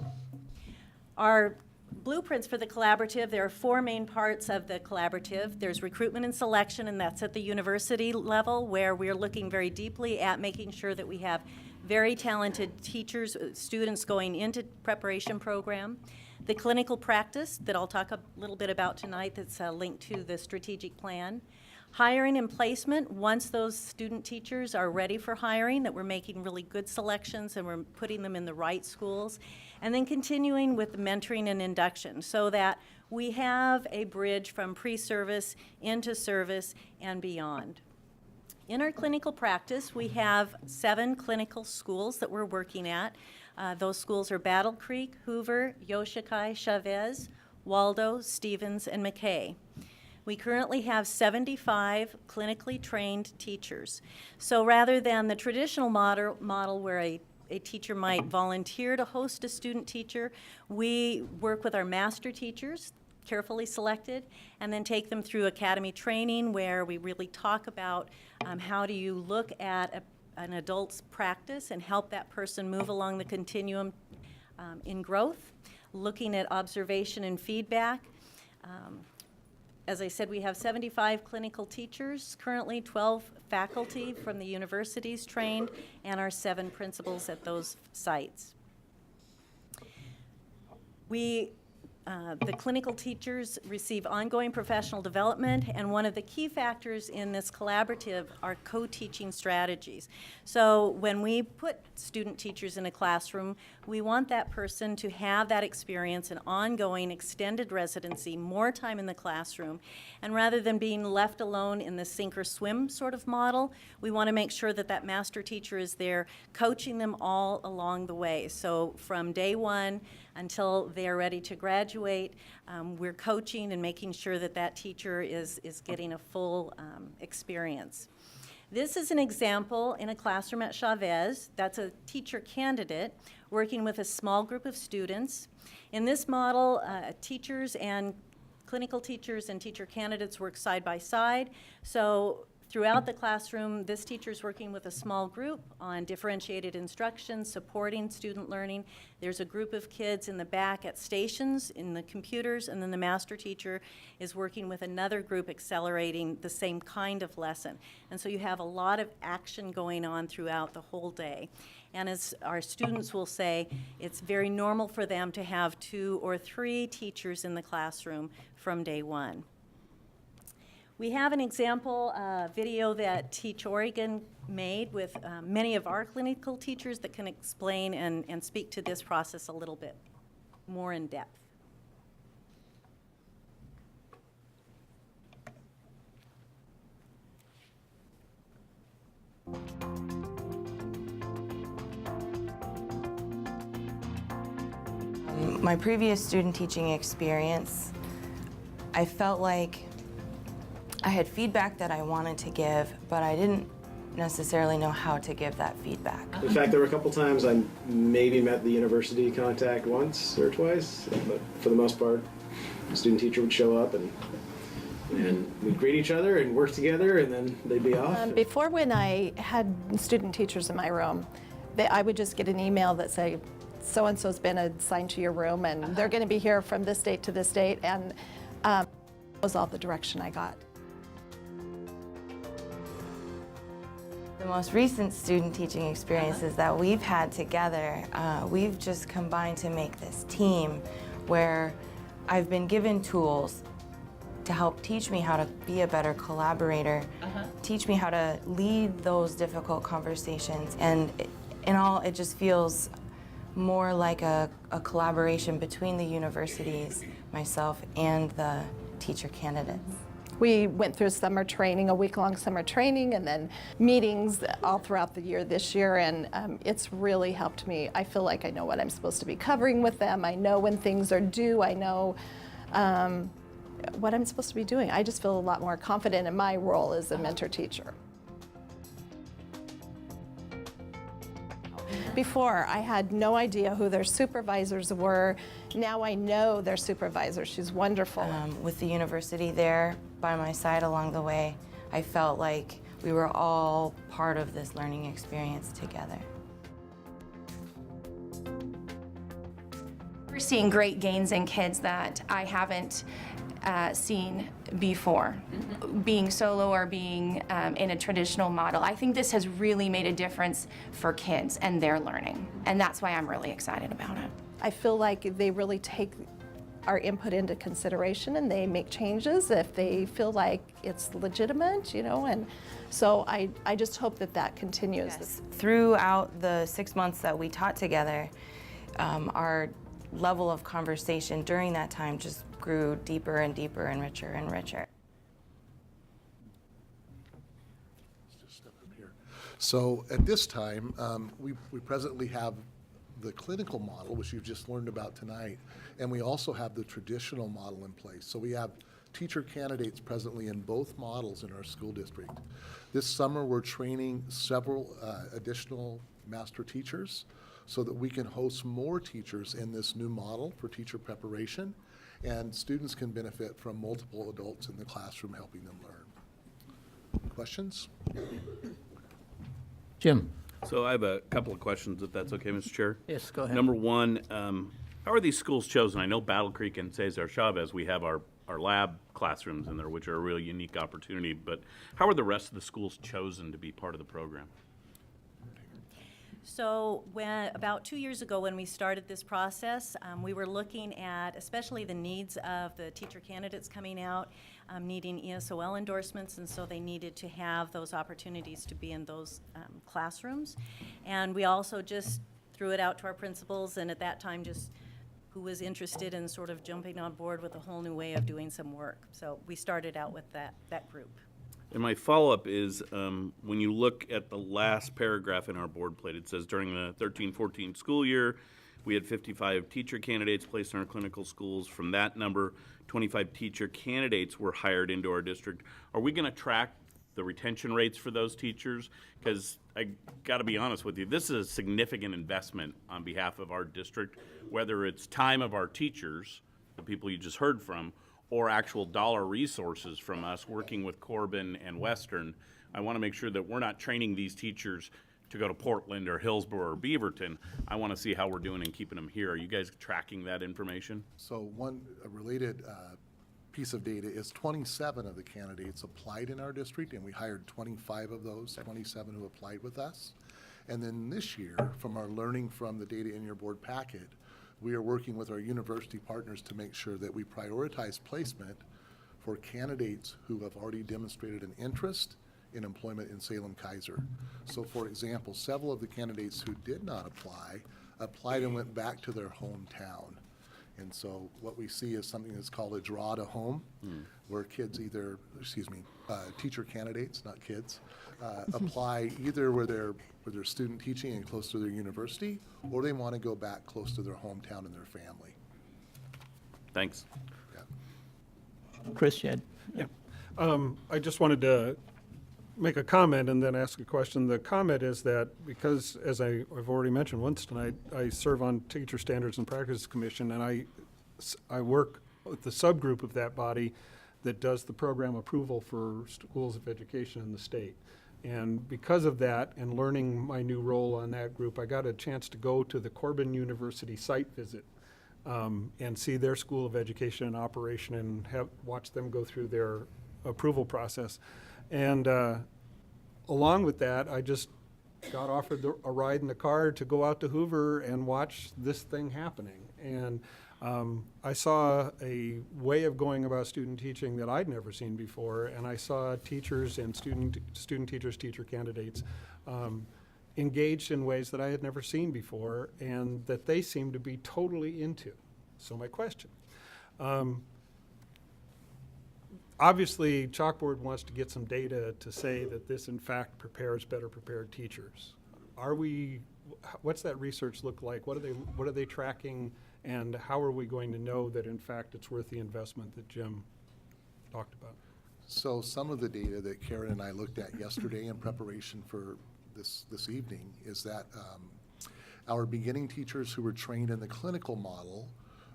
Our blueprints for the collaborative, there are 4 main parts of the collaborative. There's recruitment and selection, and that's at the university level, where we're looking very deeply at making sure that we have very talented teachers, students going into preparation program. The clinical practice that I'll talk a little bit about tonight that's linked to the strategic plan. Hiring and placement, once those student teachers are ready for hiring, that we're making really good selections and we're putting them in the right schools. And then continuing with the mentoring and induction so that we have a bridge from pre-service into service and beyond. In our clinical practice, we have 7 clinical schools that we're working at. Those schools are Battle Creek, Hoover, Yoshikai, Chavez, Waldo, Stevens, and McKay. We currently have 75 clinically trained teachers. So rather than the traditional model where a teacher might volunteer to host a student teacher, we work with our master teachers, carefully selected, and then take them through academy training where we really talk about how do you look at an adult's practice and help that person move along the continuum in growth, looking at observation and feedback. As I said, we have 75 clinical teachers, currently 12 faculty from the universities trained, and our 7 principals at those sites. The clinical teachers receive ongoing professional development, and one of the key factors in this collaborative are co-teaching strategies. So when we put student teachers in a classroom, we want that person to have that experience, an ongoing extended residency, more time in the classroom, and rather than being left alone in the sink or swim sort of model, we want to make sure that that master teacher is there coaching them all along the way. So from day 1 until they're ready to graduate, we're coaching and making sure that that teacher is getting a full experience. This is an example in a classroom at Chavez. That's a teacher candidate working with a small group of students. In this model, teachers and clinical teachers and teacher candidates work side by side. So throughout the classroom, this teacher is working with a small group on differentiated instruction, supporting student learning. There's a group of kids in the back at stations in the computers, and then the master teacher is working with another group accelerating the same kind of lesson. And so you have a lot of action going on throughout the whole day. And as our students will say, it's very normal for them to have 2 or 3 teachers in the classroom from day 1. We have an example video that Teach Oregon made with many of our clinical teachers that can explain and speak to this process a little bit more in depth. My previous student teaching experience, I felt like I had feedback that I wanted to give, but I didn't necessarily know how to give that feedback. In fact, there were a couple times I maybe met the university contact once or twice, but for the most part, the student teacher would show up and we'd greet each other and work together, and then they'd be off. Before, when I had student teachers in my room, I would just get an email that say, so-and-so's been assigned to your room, and they're going to be here from this date to this date, and was all the direction I got. The most recent student teaching experiences that we've had together, we've just combined to make this team where I've been given tools to help teach me how to be a better collaborator, teach me how to lead those difficult conversations, and in all, it just feels more like a collaboration between the universities, myself, and the teacher candidates. We went through summer training, a week-long summer training, and then meetings all throughout the year this year, and it's really helped me. I feel like I know what I'm supposed to be covering with them. I know when things are due. I know what I'm supposed to be doing. I just feel a lot more confident in my role as a mentor teacher. Before, I had no idea who their supervisors were. Now I know their supervisor. She's wonderful. With the university there by my side along the way, I felt like we were all part of this learning experience together. We're seeing great gains in kids that I haven't seen before, being solo or being in a traditional model. I think this has really made a difference for kids and their learning, and that's why I'm really excited about it. I feel like they really take our input into consideration and they make changes if they feel like it's legitimate, you know, and so I just hope that that continues. Yes. Throughout the 6 months that we taught together, our level of conversation during that time just grew deeper and deeper and richer and richer. Let's just step up here. So at this time, we presently have the clinical model, which you've just learned about tonight, and we also have the traditional model in place. So we have teacher candidates presently in both models in our school district. This summer, we're training several additional master teachers so that we can host more teachers in this new model for teacher preparation, and students can benefit from multiple adults in the classroom helping them learn. Questions? Jim. So I have a couple of questions, if that's okay, Mr. Chair. Yes, go ahead. Number one, how are these schools chosen? I know Battle Creek and Cesar Chavez, we have our lab classrooms in there, which are a really unique opportunity, but how are the rest of the schools chosen to be part of the program? So about 2 years ago when we started this process, we were looking at especially the needs of the teacher candidates coming out, needing ESOL endorsements, and so they needed to have those opportunities to be in those classrooms. And we also just threw it out to our principals, and at that time just who was interested in sort of jumping on board with a whole new way of doing some work. So we started out with that group. And my follow-up is, when you look at the last paragraph in our board plate, it says during the 13-14 school year, we had 55 teacher candidates placed in our clinical schools. From that number, 25 teacher candidates were hired into our district. Are we going to track the retention rates for those teachers? Because I got to be honest with you, this is a significant investment on behalf of our district, whether it's time of our teachers, the people you just heard from, or actual dollar resources from us working with Corbin and Western. I want to make sure that we're not training these teachers to go to Portland or Hillsborough or Beaverton. I want to see how we're doing and keeping them here. Are you guys tracking that information? So one related piece of data is 27 of the candidates applied in our district, and we hired 25 of those, 27 who applied with us. And then this year, from our learning from the data in your board packet, we are working with our university partners to make sure that we prioritize placement for candidates who have already demonstrated an interest in employment in Salem-Keizer. So for example, several of the candidates who did not apply, applied and went back to their hometown. And so what we see is something that's called a draw to home, where kids either, teacher candidates, not kids, apply either where they're student teaching and close to their university, or they want to go back close to their hometown and their family. Thanks. Chris, you had, I just wanted to make a comment and then ask a question. The comment is that because, as I've already mentioned once tonight, I serve on Teacher Standards and Practices Commission, and I work with the subgroup of that body that does the program approval for schools of education in the state. And because of that, and learning my new role on that group, I got a chance to go to the Corbin University site visit and see their School of Education and Operation and watch them go through their approval process. And along with that, I just got offered a ride in the car to go out to Hoover and watch this thing happening. And I saw a way of going about student teaching that I'd never seen before, and I saw teachers and student teachers, teacher candidates engaged in ways that I had never seen before and that they seemed to be totally into. So my question. Obviously, Chalkboard wants to get some data to say that this, in fact, prepares better prepared teachers. What's that research look like? What are they tracking, and how are we going to know that, in fact, it's worth the investment that Jim talked about? So some of the data that Karen and I looked at yesterday in preparation for this evening is that our beginning teachers who were trained in the clinical model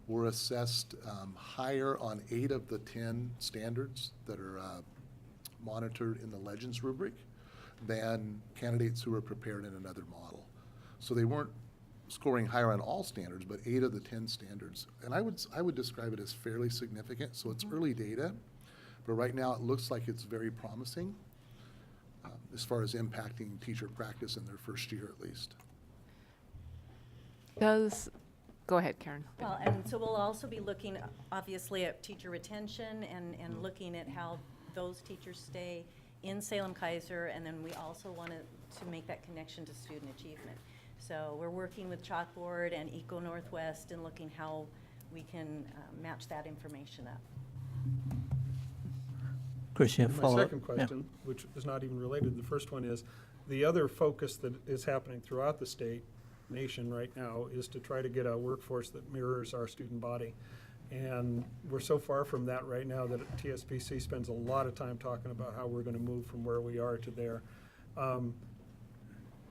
were assessed higher on 8 of the 10 standards that are monitored in the Legends rubric than candidates who were prepared in another model. So they weren't scoring higher on all standards, but 8 of the 10 standards. And I would describe it as fairly significant. So it's early data, but right now it looks like it's very promising as far as impacting teacher practice in their first year at least. Go ahead, Karen. Well, and so we'll also be looking, obviously, at teacher retention and looking at how those teachers stay in Salem-Keizer, and then we also want to make that connection to student achievement. So we're working with Chalkboard and Eco Northwest and looking how we can match that information up. Chris, you have My follow-up? second question, which is not even related, the first one is, the other focus that is happening throughout the nation right now is to try to get a workforce that mirrors our student body. And we're so far from that right now that TSPC spends a lot of time talking about how we're going to move from where we are to there.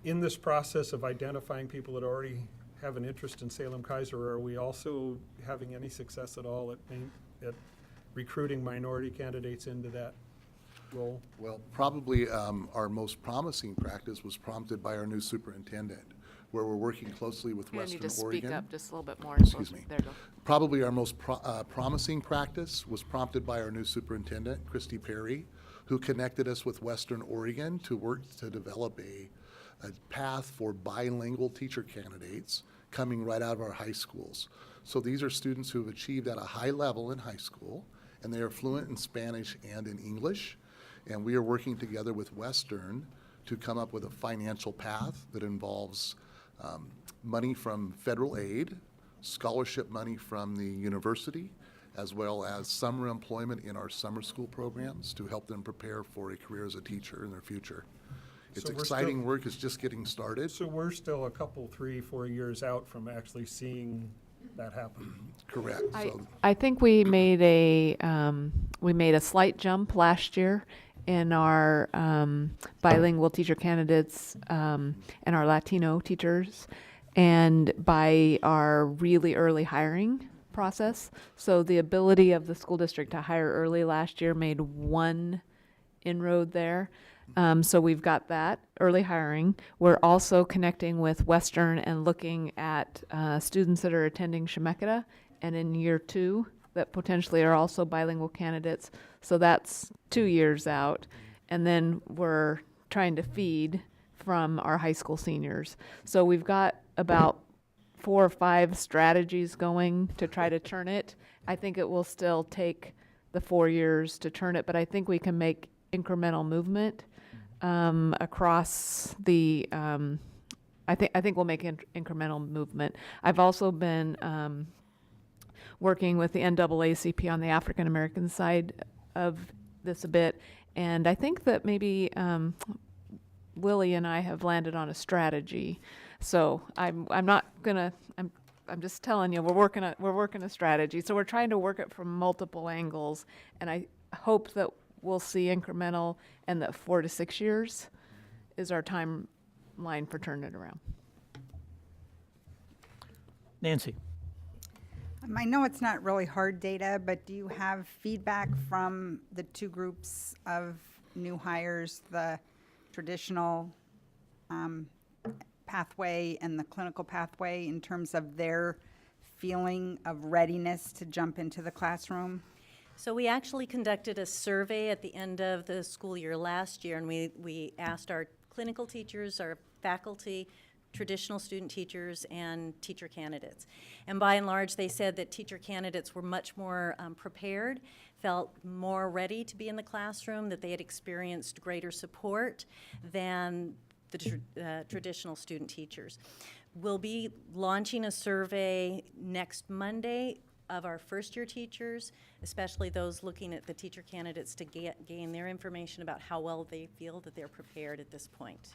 In this process of identifying people that already have an interest in Salem-Keizer, are we also having any success at all at recruiting minority candidates into that role? Well, probably our most promising practice was prompted by our new superintendent, where we're working closely with You Western need to Oregon. speak up just a little bit more. Excuse me. There you go. Probably our most promising practice was prompted by our new superintendent, Christy Perry, who connected us with Western Oregon to work to develop a path for bilingual teacher candidates coming right out of our high schools. So these are students who have achieved at a high level in high school, and they are fluent in Spanish and in English. And we are working together with Western to come up with a financial path that involves money from federal aid, scholarship money from the university, as well as summer employment in our summer school programs to help them prepare for a career as a teacher in their future. It's So we're exciting work. It's just getting started. So we're still a couple, 3-4 years out from actually seeing that happen. Correct. I think we made a slight jump last year in our bilingual teacher candidates and our Latino teachers, and by our really early hiring process. So the ability of the school district to hire early last year made one inroad there. So we've got that early hiring. We're also connecting with Western and looking at students that are attending Chemeketa and in year 2 that potentially are also bilingual candidates. So that's 2 years out. And then we're trying to feed from our high school seniors. So we've got about 4 or 5 strategies going to try to turn it. I think it will still take the 4 years to turn it, but I think we can make incremental movement across the. I think we'll make incremental movement. I've also been working with the NAACP on the African American side of this a bit, and I think that maybe Willie and I have landed on a strategy. So I'm just telling you, we're working a strategy. So we're trying to work it from multiple angles, and I hope that we'll see incremental, and that 4 to 6 years is our timeline for turning it around. Nancy. I know it's not really hard data, but do you have feedback from the two groups of new hires, the traditional pathway and the clinical pathway, in terms of their feeling of readiness to jump into the classroom? So we actually conducted a survey at the end of the school year last year, and we asked our clinical teachers, our faculty, traditional student teachers, and teacher candidates. And by and large, they said that teacher candidates were much more prepared, felt more ready to be in the classroom, that they had experienced greater support than the traditional student teachers. We'll be launching a survey next Monday of our first-year teachers, especially those looking at the teacher candidates to gain their information about how well they feel that they're prepared at this point.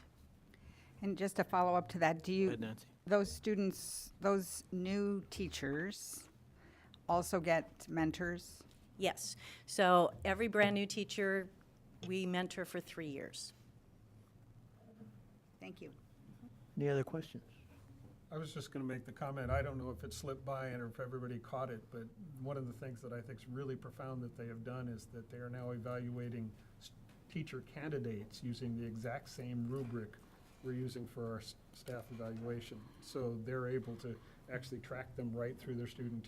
And just to follow up to that, do you, Go ahead, Nancy. those students, those new teachers also get mentors? Yes. So every brand new teacher, we mentor for 3 years. Thank you. Any other questions? I was just going to make the comment, I don't know if it slipped by and or if everybody caught it, but one of the things that I think is really profound that they have done is that they are now evaluating teacher candidates using the exact same rubric we're using for our staff evaluation. So they're able to actually track them right through their student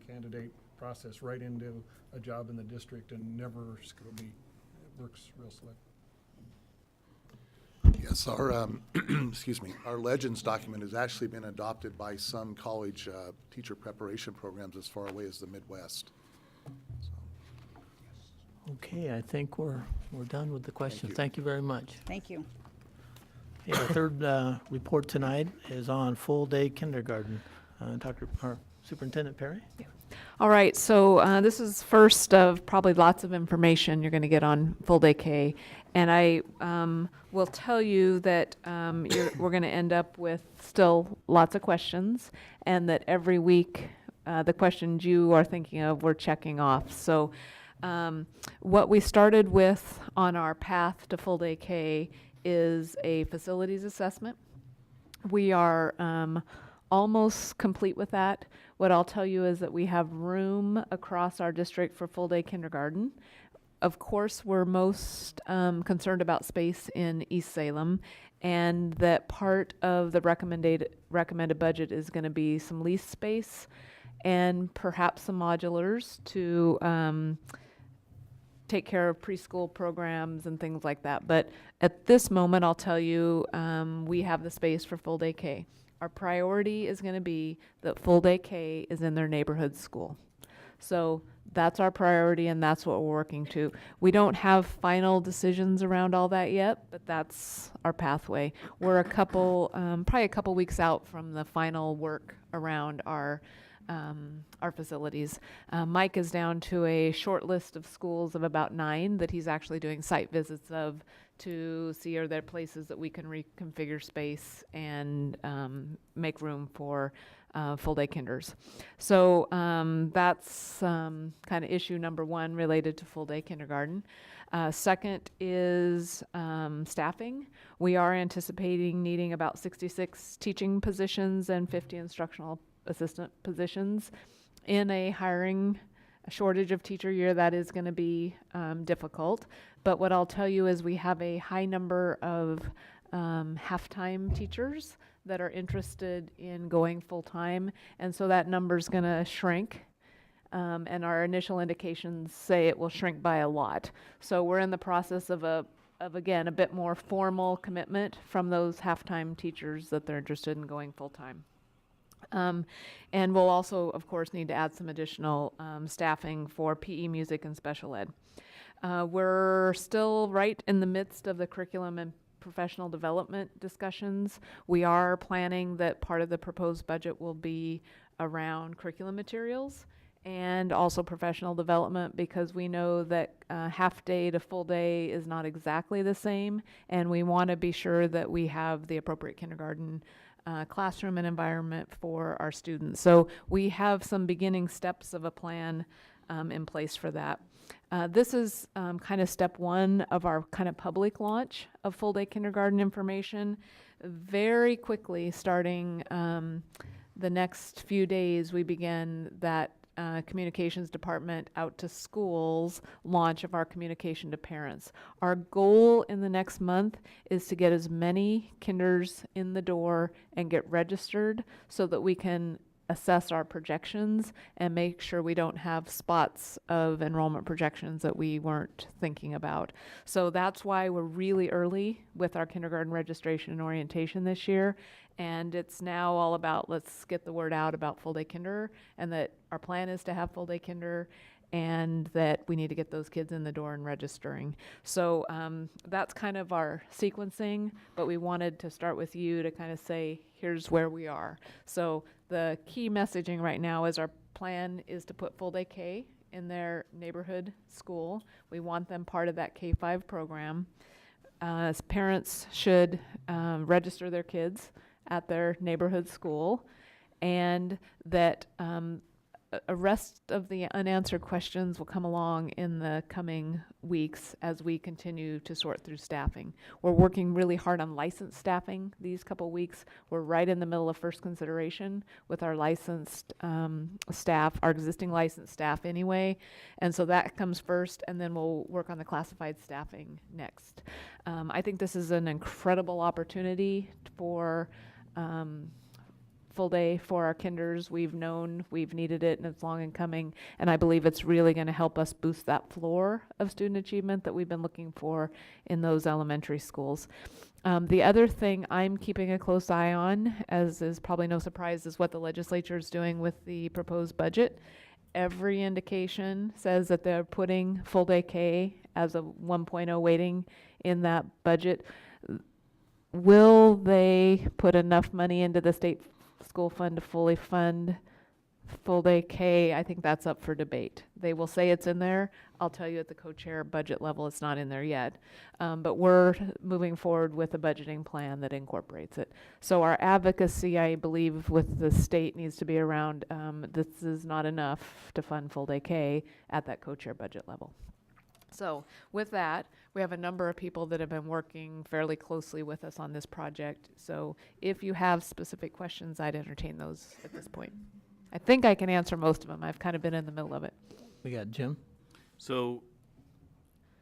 candidate process, right into a job in the district, and never Scooby. It works real slick. Yes, our, excuse me, our Legends document has actually been adopted by some college teacher preparation programs as far away as the Midwest. Okay, I think we're done with the questions. Thank you very much. Thank you. Okay, our third report tonight is on full-day kindergarten. Superintendent Perry? All right, so this is first of probably lots of information you're going to get on full-day K. And I will tell you that we're going to end up with still lots of questions, and that every week the questions you are thinking of, we're checking off. So what we started with on our path to full-day K is a facilities assessment. We are almost complete with that. What I'll tell you is that we have room across our district for full-day kindergarten. Of course, we're most concerned about space in East Salem, and that part of the recommended budget is going to be some lease space and perhaps some modulars to take care of preschool programs and things like that. But at this moment, I'll tell you, we have the space for full-day K. Our priority is going to be that full-day K is in their neighborhood school. So that's our priority, and that's what we're working to. We don't have final decisions around all that yet, but that's our pathway. We're probably a couple weeks out from the final work around our facilities. Mike is down to a short list of schools of about 9 that he's actually doing site visits of to see are there places that we can reconfigure space and make room for full-day kinders. So that's kind of issue number 1 related to full-day kindergarten. Second is staffing. We are anticipating needing about 66 teaching positions and 50 instructional assistant positions. In a hiring shortage of teacher year, that is going to be difficult. But what I'll tell you is we have a high number of half-time teachers that are interested in going full-time, and so that number's going to shrink. And our initial indications say it will shrink by a lot. So we're in the process of again, a bit more formal commitment from those half-time teachers that they're interested in going full-time. And we'll also, of course, need to add some additional staffing for PE, music, and special ed. We're still right in the midst of the curriculum and professional development discussions. We are planning that part of the proposed budget will be around curriculum materials and also professional development, because we know that half day to full day is not exactly the same, and we want to be sure that we have the appropriate kindergarten classroom and environment for our students. So we have some beginning steps of a plan in place for that. This is kind of step one of our kind of public launch of full day kindergarten information. Very quickly, starting the next few days, we begin that communications department out to schools launch of our communication to parents. Our goal in the next month is to get as many kinders in the door and get registered so that we can assess our projections and make sure we don't have spots of enrollment projections that we weren't thinking about. So that's why we're really early with our kindergarten registration and orientation this year. And it's now all about, let's get the word out about full day kinder, and that our plan is to have full day kinder, and that we need to get those kids in the door and registering. So that's kind of our sequencing, but we wanted to start with you to kind of say, here's where we are. So the key messaging right now is our plan is to put full day K in their neighborhood school. We want them part of that K-5 program. Parents should register their kids at their neighborhood school, and that a rest of the unanswered questions will come along in the coming weeks as we continue to sort through staffing. We're working really hard on licensed staffing these couple weeks. We're right in the middle of first consideration with our licensed staff, our existing licensed staff anyway. And so that comes first, and then we'll work on the classified staffing next. I think this is an incredible opportunity for full day for our kinders. We've known we've needed it, and it's long in coming, and I believe it's really going to help us boost that floor of student achievement that we've been looking for in those elementary schools. The other thing I'm keeping a close eye on, as is probably no surprise, is what the legislature is doing with the proposed budget. Every indication says that they're putting full day K as a 1.0 weighting in that budget. Will they put enough money into the state school fund to fully fund full day K? I think that's up for debate. They will say it's in there. I'll tell you at the co-chair budget level, it's not in there yet. But we're moving forward with a budgeting plan that incorporates it. So our advocacy, I believe, with the state needs to be around, this is not enough to fund full day K at that co-chair budget level. So with that, we have a number of people that have been working fairly closely with us on this project. So if you have specific questions, I'd entertain those at this point. I think I can answer most of them. I've kind of been in the middle of it. We got Jim. So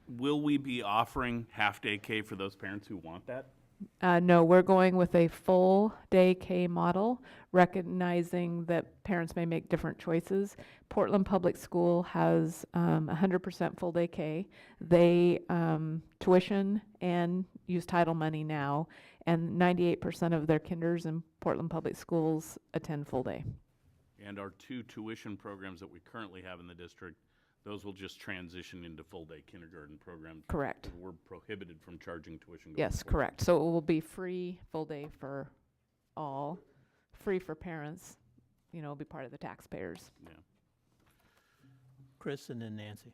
will we be offering half-day K for those parents who want that? No, we're going with a full day K model, recognizing that parents may make different choices. Portland Public School has 100% full day K. They tuition and use title money now, and 98% of their kinders in Portland Public Schools attend full day. And our two tuition programs that we currently have in the district, those will just transition into full-day kindergarten programs. Correct. We're prohibited from charging tuition. Yes, correct. So it will be free full day for all, free for parents, you know, be part of the taxpayers. Yeah. Chris and then Nancy.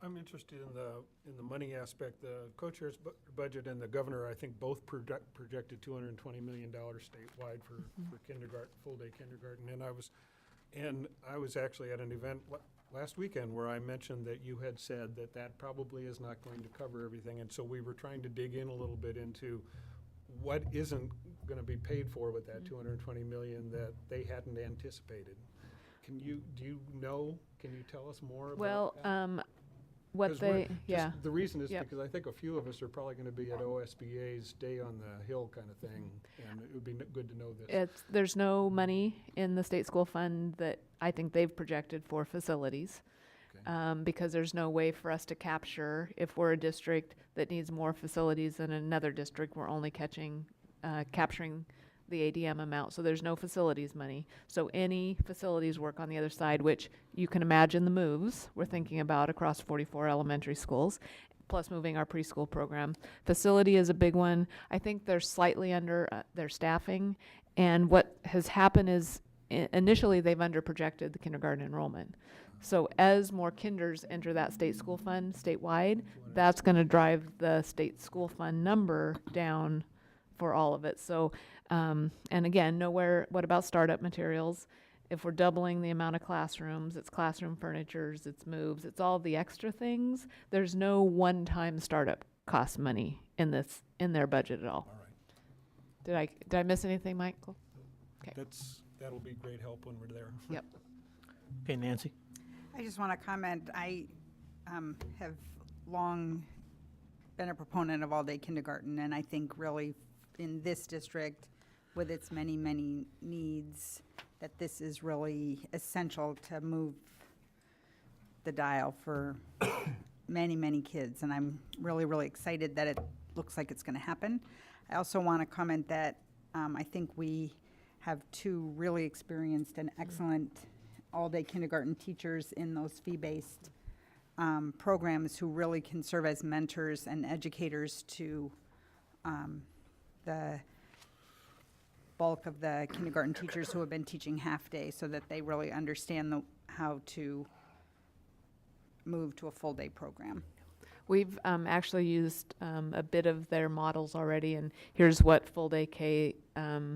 I'm interested in the money aspect. The co-chair's budget and the governor, I think, both projected $220 million statewide for kindergarten, full-day kindergarten. And I was actually at an event last weekend where I mentioned that you had said that that probably is not going to cover everything. And so we were trying to dig in a little bit into what isn't going to be paid for with that $220 million that they hadn't anticipated. Can you tell us more about that? The reason is because I think a few of us are probably going to be at OSBA's Day on the Hill kind of thing, and it would be good to know this. There's no money in the state school fund that I think they've projected for facilities, because there's no way for us to capture if we're a district that needs more facilities than another district. We're only capturing the ADM amount, so there's no facilities money. So any facilities work on the other side, which you can imagine the moves we're thinking about across 44 elementary schools, plus moving our preschool program. Facility is a big one. I think they're slightly under their staffing, and what has happened is initially they've underprojected the kindergarten enrollment. So as more kinders enter that state school fund statewide, that's going to drive the state school fund number down for all of it. So, and again, what about startup materials? If we're doubling the amount of classrooms, it's classroom furnitures, it's moves, it's all the extra things. There's no one-time startup cost money in their budget at all. Did I miss anything, Michael? Okay. That'll be great help when we're there. Yep. Okay, Nancy? I just want to comment, I have long been a proponent of all-day kindergarten, and I think really in this district, with its many, many needs, that this is really essential to move the dial for many, many kids. And I'm really, really excited that it looks like it's going to happen. I also want to comment that I think we have two really experienced and excellent all-day kindergarten teachers in those fee-based programs who really can serve as mentors and educators to the bulk of the kindergarten teachers who have been teaching half-day, so that they really understand how to move to a full-day program. We've actually used a bit of their models already, and here's what full-day K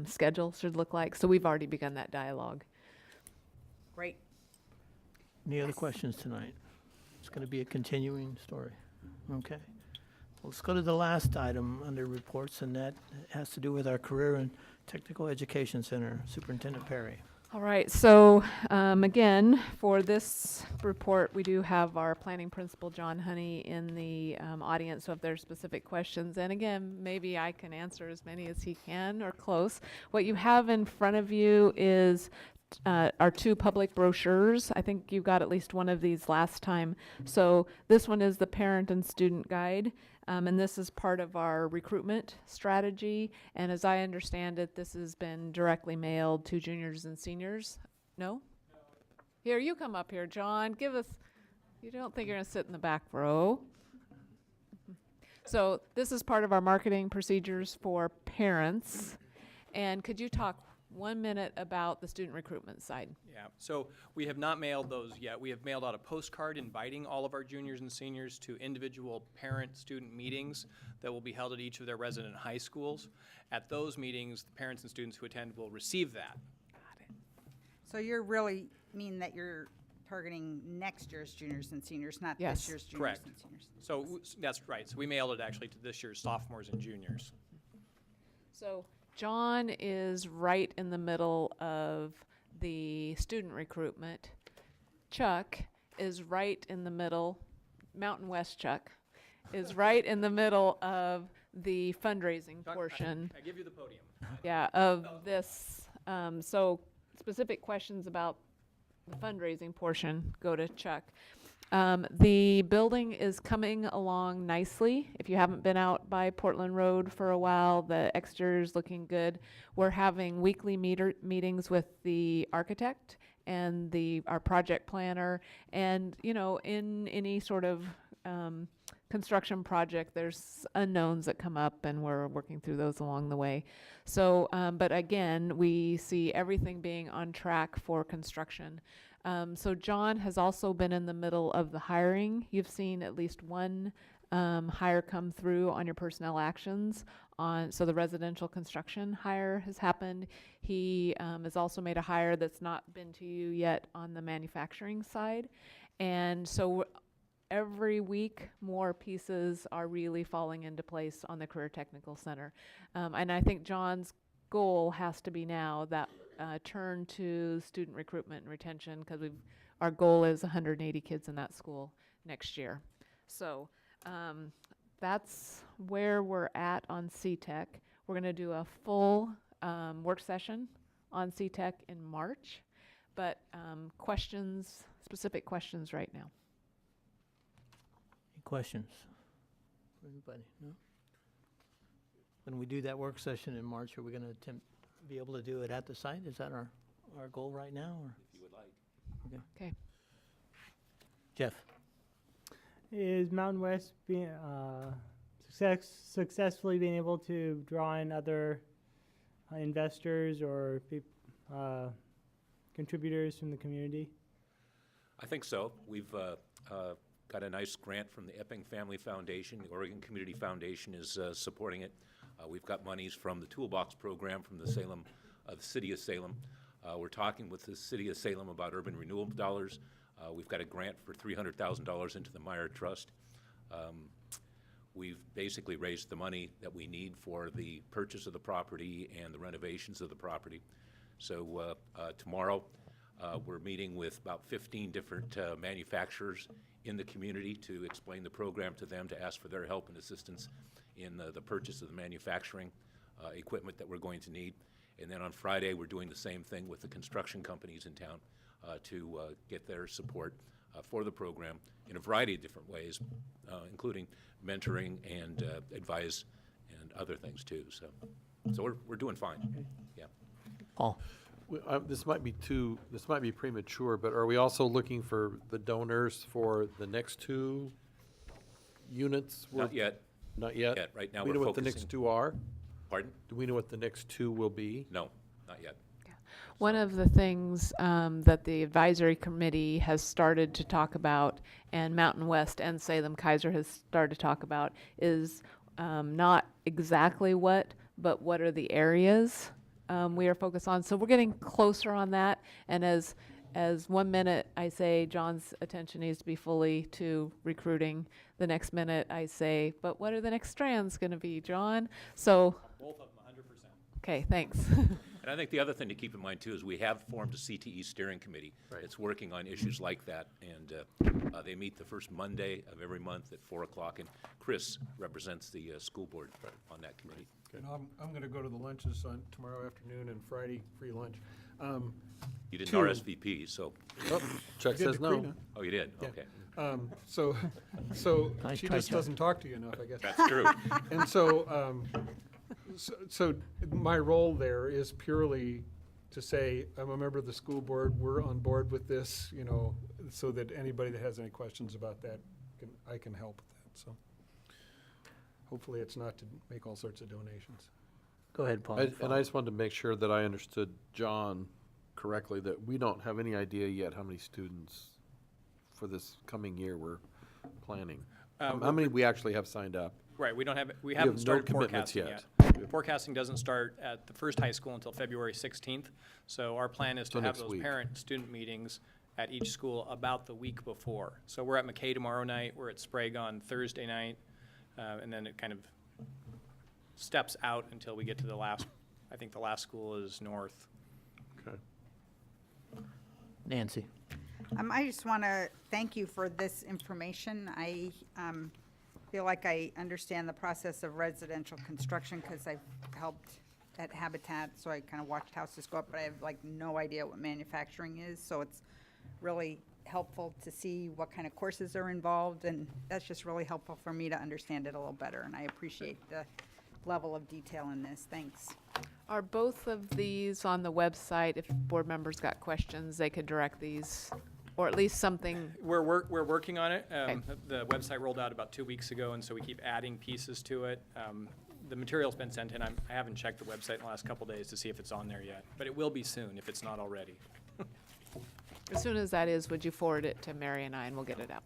schedule should look like. So we've already begun that dialogue. Great. Any other questions tonight? It's going to be a continuing story. Okay. Let's go to the last item under reports, and that has to do with our Career and Technical Education Center. Superintendent Perry. All right, so again, for this report, we do have our planning principal, John Honey, in the audience, so if there's specific questions, and again, maybe I can answer as many as he can or close. What you have in front of you is our two public brochures. I think you got at least one of these last time. So this one is the parent and student guide. And this is part of our recruitment strategy. And as I understand it, this has been directly mailed to juniors and seniors. No? Here, you come up here, John. Give us, you don't think you're going to sit in the back row. So this is part of our marketing procedures for parents. And could you talk 1 minute about the student recruitment side? Yeah, so we have not mailed those yet. We have mailed out a postcard inviting all of our juniors and seniors to individual parent-student meetings that will be held at each of their resident high schools. At those meetings, the parents and students who attend will receive that. Got it. So you're really mean that you're targeting next year's juniors and seniors, not Yes. this year's juniors Correct. and seniors. So that's right. So we mailed it actually to this year's sophomores and juniors. So John is right in the middle of the student recruitment. Chuck is right in the middle, Mountain West Chuck, is right in the middle of the fundraising Chuck, portion. I give you the podium. Yeah, of this. So specific questions about the fundraising portion go to Chuck. The building is coming along nicely. If you haven't been out by Portland Road for a while, the exterior is looking good. We're having weekly meetings with the architect and our project planner. And, you know, in any sort of construction project, there's unknowns that come up, and we're working through those along the way. So, but again, we see everything being on track for construction. So John has also been in the middle of the hiring. You've seen at least one hire come through on your personnel actions. So the residential construction hire has happened. He has also made a hire that's not been to you yet on the manufacturing side. And so every week, more pieces are really falling into place on the Career Technical Center. And I think John's goal has to be now that turn to student recruitment and retention, because our goal is 180 kids in that school next year. So that's where we're at on CTEC. We're going to do a full work session on CTEC in March, but questions, specific questions right now. Any questions for anybody? No? When we do that work session in March, are we going to attempt be able to do it at the site? Is that our goal right now, or? If you would like. Okay. Jeff? Is Mountain West being successfully being able to draw in other investors or contributors from the community? I think so. We've got a nice grant from the Epping Family Foundation. The Oregon Community Foundation is supporting it. We've got monies from the Toolbox program from the City of Salem. We're talking with the City of Salem about urban renewal dollars. We've got a grant for $300,000 into the Meyer Trust. We've basically raised the money that we need for the purchase of the property and the renovations of the property. So tomorrow, we're meeting with about 15 different manufacturers in the community to explain the program to them, to ask for their help and assistance in the purchase of the manufacturing equipment that we're going to need. And then on Friday, we're doing the same thing with the construction companies in town to get their support for the program in a variety of different ways, including mentoring and advice and other things too. So we're doing fine. Yeah. Paul? This might be premature, but are we also looking for the donors for the next 2 units? Not yet. Not yet? Yet. Right now Do we we're know what the focusing- next 2 are? Pardon? Do we know what the next 2 will be? No, not yet. One of the things that the advisory committee has started to talk about, and Mountain West and Salem-Keizer has started to talk about, is not exactly what, but what are the areas we are focused on. So we're getting closer on that. And as 1 minute I say John's attention needs to be fully to recruiting, the next minute I say, but what are the next strands going to be, John? So Both of them, 100%. okay, thanks. And I think the other thing to keep in mind too is we have formed a CTE steering committee. It's working on issues like that, and they meet the first Monday of every month at 4 o'clock. And Chris represents the school board on that committee. And I'm going to go to the lunches on tomorrow afternoon and Friday, free lunch. You didn't 2. RSVP, so. Oh, check Did says to no. Karina. Oh, you did? Yeah. Okay. So Nice she try, just Chuck. doesn't talk to you enough, I guess. That's true. And so my role there is purely to say, I'm a member of the school board, we're on board with this, so that anybody that has any questions about that, I can help with that, so. Hopefully it's not to make all sorts of donations. Go ahead, Paul. And I just wanted to make sure that I understood John correctly, that we don't have any idea yet how many students for this coming year we're planning. How many we actually have signed up? Right, we haven't no started commitments forecasting yet. yet. Forecasting doesn't start at the first high school until February 16th. So our plan is So to have next those week. parent-student meetings at each school about the week before. So we're at McKay tomorrow night, we're at Sprague on Thursday night, and then it kind of steps out until we get to the last, I think the last school is North. Okay. Nancy? I just want to thank you for this information. I feel like I understand the process of residential construction because I've helped at Habitat, so I kind of watched houses go up, but I have like no idea what manufacturing is. So it's really helpful to see what kind of courses are involved, and that's just really helpful for me to understand it a little better, and I appreciate the level of detail in this. Thanks. Are both of these on the website? If board members got questions, they could direct these, or at least something. We're working on it. The website rolled out about 2 weeks ago, and so we keep adding pieces to it. The material's been sent in. I haven't checked the website in the last couple days to see if it's on there yet, but it will be soon if it's not already. As soon as that is, would you forward it to Mary and I, and we'll get it out?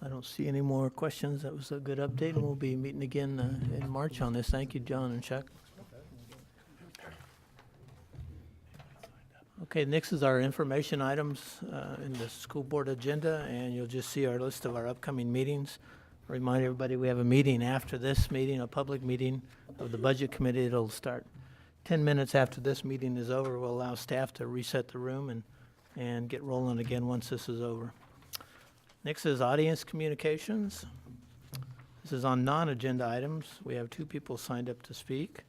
I don't see any more questions. That was a good update, and we'll be meeting again in March on this. Thank you, John and Chuck. Okay, next is our information items in the school board agenda, and you'll just see our list of our upcoming meetings. Remind everybody we have a meeting after this meeting, a public meeting of the budget committee. It'll start 10 minutes after this meeting is over. We'll allow staff to reset the room and get rolling again once this is over. Next is audience communications. This is on non-agenda items. We have 2 people signed up to speak.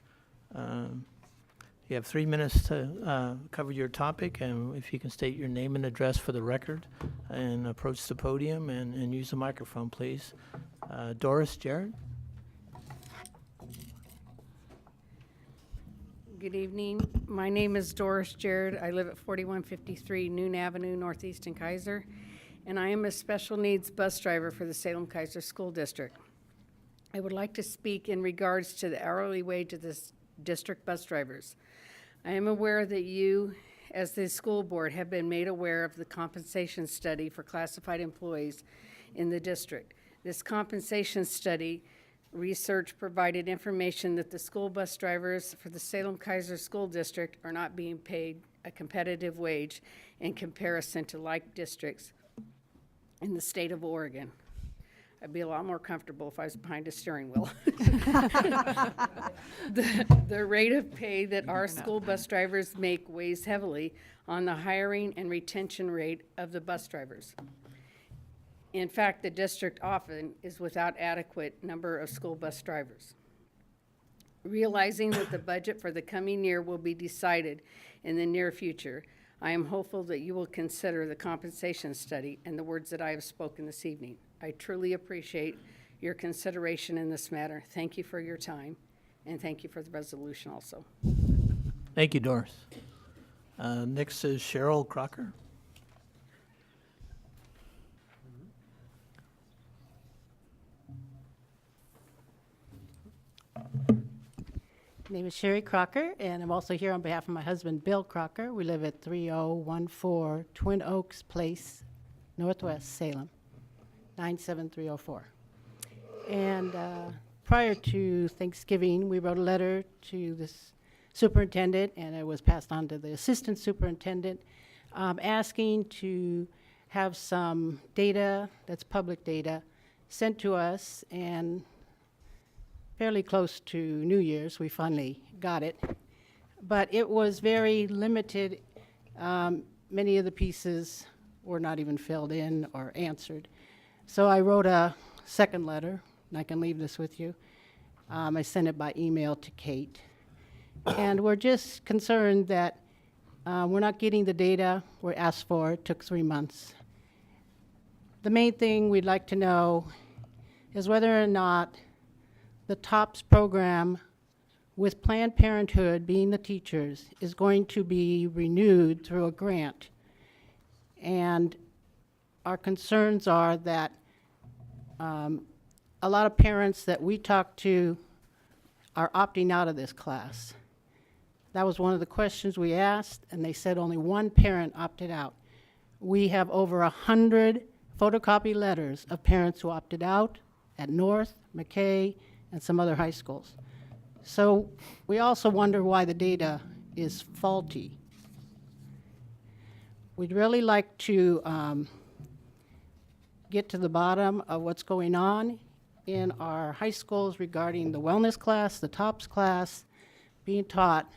You have 3 minutes to cover your topic, and if you can state your name and address for the record and approach the podium and use the microphone, please. Doris, Jared? Good evening. My name is Doris Jared. I live at 4153 Noon Avenue, Northeast in Keizer, and I am a special needs bus driver for the Salem-Keizer School District. I would like to speak in regards to the hourly wage of this district bus drivers. I am aware that you, as the school board, have been made aware of the compensation study for classified employees in the district. This compensation study research provided information that the school bus drivers for the Salem-Keizer School District are not being paid a competitive wage in comparison to like districts in the state of Oregon. I'd be a lot more comfortable if I was behind a steering wheel. The rate of pay that our school bus drivers make weighs heavily on the hiring and retention rate of the bus drivers. In fact, the district often is without adequate number of school bus drivers. Realizing that the budget for the coming year will be decided in the near future, I am hopeful that you will consider the compensation study and the words that I have spoken this evening. I truly appreciate your consideration in this matter. Thank you for your time, and thank you for the resolution also. Thank you, Doris. Next is Cheryl Crocker. My name is Sherry Crocker, and I'm also here on behalf of my husband, Bill Crocker. We live at 3014 Twin Oaks Place, Northwest Salem, 97304. And prior to Thanksgiving, we wrote a letter to this superintendent, and it was passed on to the assistant superintendent, asking to have some data, that's public data, sent to us, and fairly close to New Year's, we finally got it. But it was very limited. Many of the pieces were not even filled in or answered. So I wrote a second letter, and I can leave this with you. I sent it by email to Kate. And we're just concerned that we're not getting the data we're asked for. It took 3 months. The main thing we'd like to know is whether or not the TOPS program with Planned Parenthood being the teachers is going to be renewed through a grant. And our concerns are that a lot of parents that we talk to are opting out of this class. That was one of the questions we asked, and they said only one parent opted out. We have over 100 photocopy letters of parents who opted out at North, McKay, and some other high schools. So we also wonder why the data is faulty. We'd really like to get to the bottom of what's going on in our high schools regarding the wellness class, the TOPS class, being taught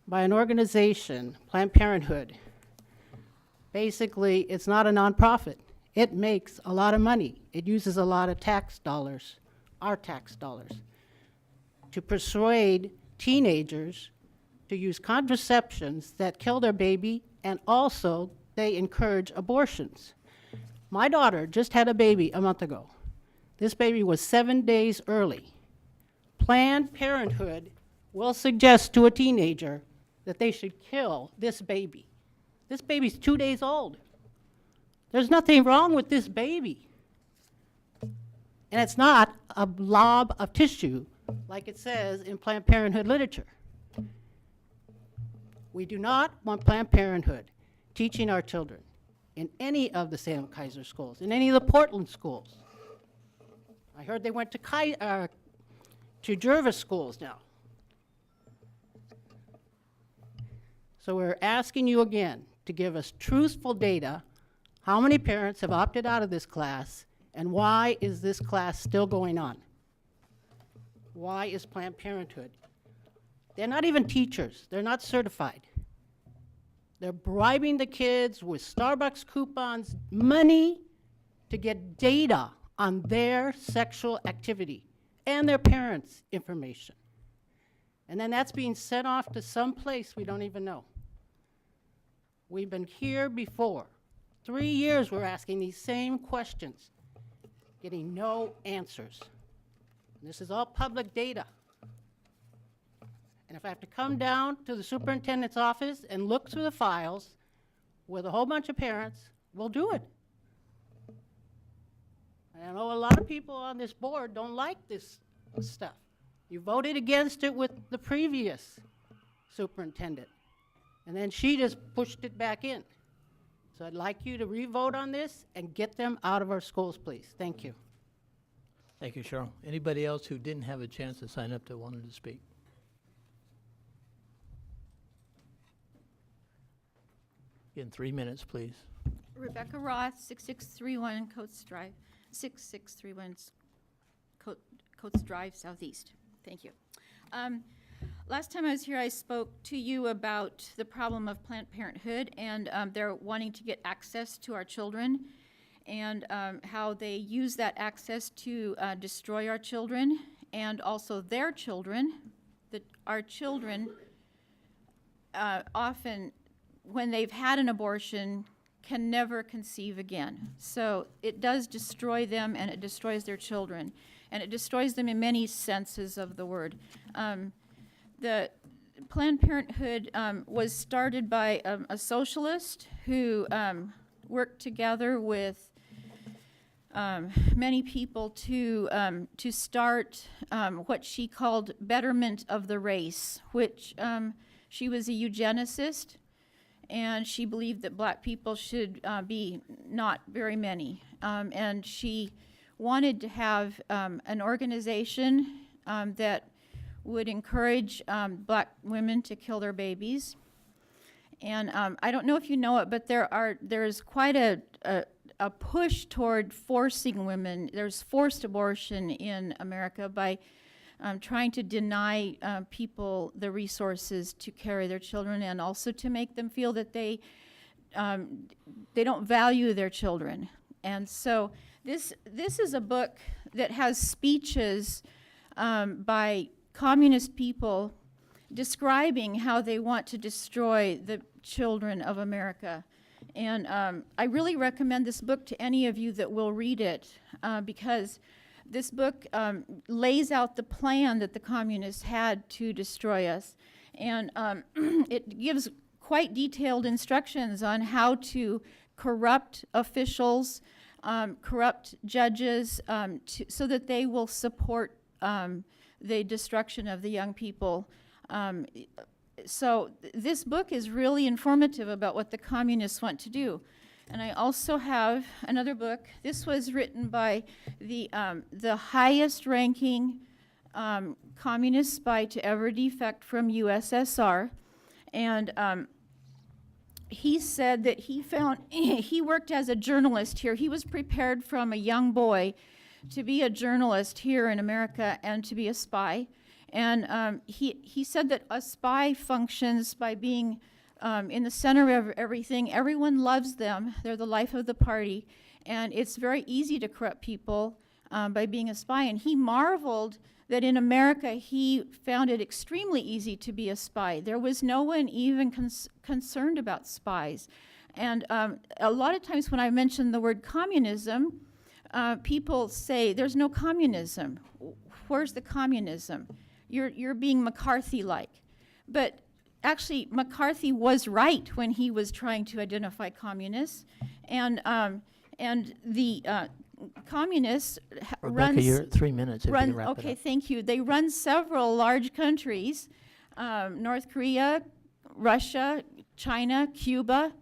by an organization, Planned Parenthood. Basically, it's not a nonprofit. It makes a lot of money. It uses a lot of tax dollars, our tax dollars, to persuade teenagers to use contraceptions that kill their baby, and also they encourage abortions. My daughter just had a baby a month ago. This baby was 7 days early. Planned Parenthood will suggest to a teenager that they should kill this baby. This baby's 2 days old. There's nothing wrong with this baby. And it's not a blob of tissue like it says in Planned Parenthood literature. We do not want Planned Parenthood teaching our children in any of the Salem-Keizer schools, in any of the Portland schools. I heard they went to Jervis schools now. So we're asking you again to give us truthful data. How many parents have opted out of this class, and why is this class still going on? Why is Planned Parenthood? They're not even teachers. They're not certified. They're bribing the kids with Starbucks coupons, money, to get data on their sexual activity and their parents' information. And then that's being sent off to some place we don't even know. We've been here before. 3 years we're asking these same questions, getting no answers. And this is all public data. And if I have to come down to the superintendent's office and look through the files with a whole bunch of parents, we'll do it. And I know a lot of people on this board don't like this stuff. You voted against it with the previous superintendent, and then she just pushed it back in. So I'd like you to re-vote on this and get them out of our schools, please. Thank you. Thank you, Cheryl. Anybody else who didn't have a chance to sign up that wanted to speak? In 3 minutes, please. Rebecca Roth, 6631 Coates Drive, 6631 Coates Drive, Southeast. Thank you. Last time I was here, I spoke to you about the problem of Planned Parenthood and they're wanting to get access to our children and how they use that access to destroy our children and also their children. Our children often, when they've had an abortion, can never conceive again. So it does destroy them and it destroys their children. And it destroys them in many senses of the word. The Planned Parenthood was started by a socialist who worked together with many people to start what she called betterment of the race, which she was a eugenicist, and she believed that black people should be not very many. And she wanted to have an organization that would encourage black women to kill their babies. And I don't know if you know it, but there's quite a push toward forcing women. There's forced abortion in America by trying to deny people the resources to carry their children and also to make them feel that they don't value their children. And so this is a book that has speeches by communist people describing how they want to destroy the children of America. And I really recommend this book to any of you that will read it because this book lays out the plan that the communists had to destroy us. And it gives quite detailed instructions on how to corrupt officials, corrupt judges, so that they will support the destruction of the young people. So this book is really informative about what the communists want to do. And I also have another book. This was written by the highest ranking communist spy to ever defect from USSR. And he said that he worked as a journalist here. He was prepared from a young boy to be a journalist here in America and to be a spy. And he said that a spy functions by being in the center of everything. Everyone loves them. They're the life of the party. And it's very easy to corrupt people by being a spy. And he marveled that in America he found it extremely easy to be a spy. There was no one even concerned about spies. And a lot of times when I mention the word communism, people say, there's no communism. Where's the communism? You're being McCarthy-like. But actually, McCarthy was right when he was trying to identify communists. And the communists Rebecca, you're at 3 minutes. If you can wrap it okay, up. thank you. They run several large countries, North Korea, Russia, China, Cuba,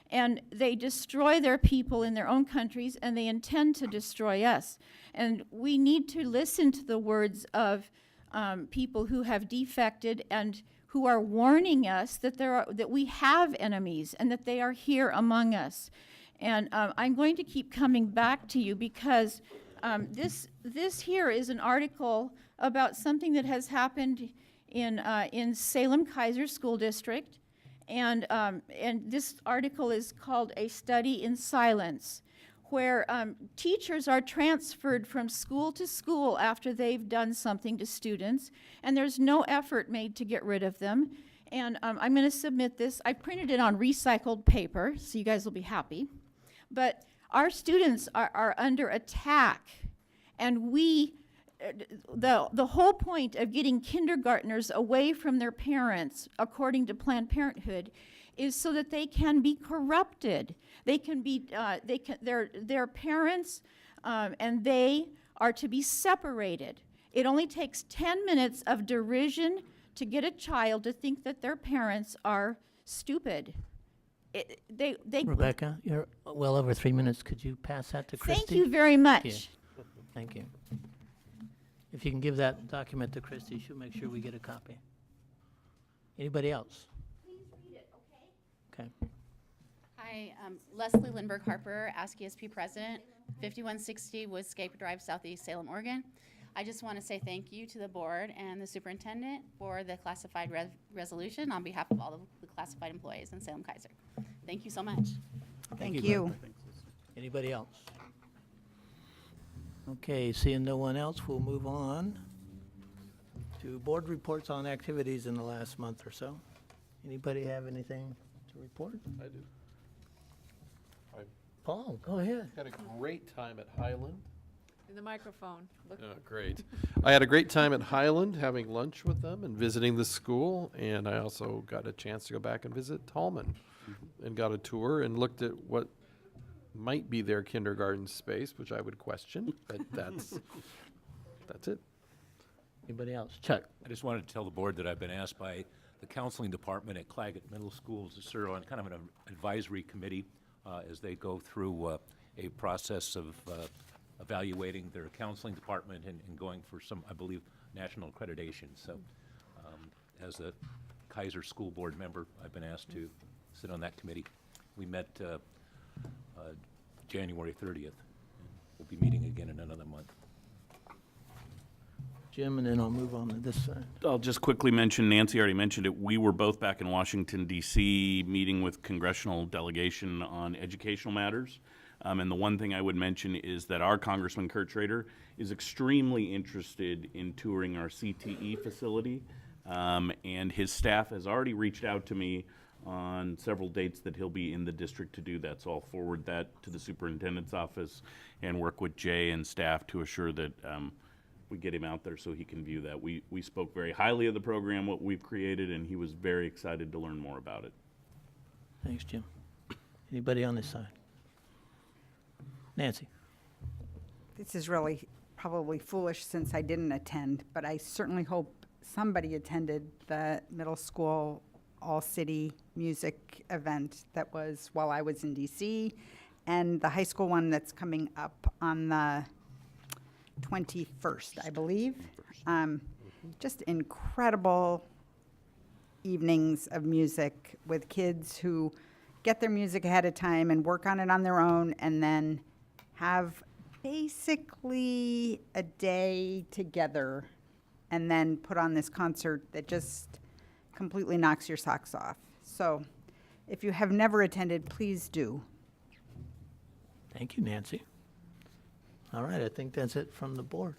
and they destroy their people in their own countries, and they intend to destroy us. And we need to listen to the words of people who have defected and who are warning us that we have enemies and that they are here among us. And I'm going to keep coming back to you because this here is an article about something that has happened in Salem-Keizer School District. And this article is called A Study in Silence, where teachers are transferred from school to school after they've done something to students, and there's no effort made to get rid of them. And I'm going to submit this. I printed it on recycled paper, so you guys will be happy. But our students are under attack, and we the whole point of getting kindergartners away from their parents, according to Planned Parenthood, is so that they can be corrupted. They can be, their parents, and they are to be separated. It only takes 10 minutes of derision to get a child to think that their parents are stupid. Rebecca, you're well over 3 minutes. Could you pass that to Christy? Thank you very much. Thank you. If you can give that document to Christy, she'll make sure we get a copy. Anybody else? Please read it, okay? Okay. Hi, Leslie Lindbergh Harper, ASCII President, 5160 Woodscape Drive, Southeast Salem, Oregon. I just want to say thank you to the board and the superintendent for the classified resolution on behalf of all the classified employees in Salem-Keizer. Thank you so much. Thank you. Anybody else? Okay, seeing no one else, we'll move on to board reports on activities in the last month or so. Anybody have anything to report? I do. Paul, go ahead. Had a great time at Highland. In the microphone. Look. Oh, great. I had a great time at Highland, having lunch with them and visiting the school, and I also got a chance to go back and visit Tallman and got a tour and looked at what might be their kindergarten space, which I would question, but that's it. Anybody else? Chuck. I just wanted to tell the board that I've been asked by the counseling department at Claggett Middle School to serve on kind of an advisory committee as they go through a process of evaluating their counseling department and going for some, I believe, national accreditation. So as a Keizer School Board member, I've been asked to sit on that committee. We met January 30th. We'll be meeting again in another month. Jim, and then I'll move on to this side. I'll just quickly mention, Nancy already mentioned it, we were both back in Washington, D.C., meeting with congressional delegation on educational matters. And the one thing I would mention is that our Congressman Kurt Schrader is extremely interested in touring our CTE facility. And his staff has already reached out to me on several dates that he'll be in the district to do that. So I'll forward that to the superintendent's office and work with Jay and staff to assure that we get him out there so he can view that. We spoke very highly of the program, what we've created, and he was very excited to learn more about it. Thanks, Jim. Anybody on this side? Nancy. This is really probably foolish since I didn't attend, but I certainly hope somebody attended the middle school all-city music event that was while I was in DC, and the high school one that's coming up on the 21st, I believe. Just incredible evenings of music with kids who get their music ahead of time and work on it on their own, and then have basically a day together and then put on this concert that just completely knocks your socks off. So if you have never attended, please do. Thank you, Nancy. All right, I think that's it from the board.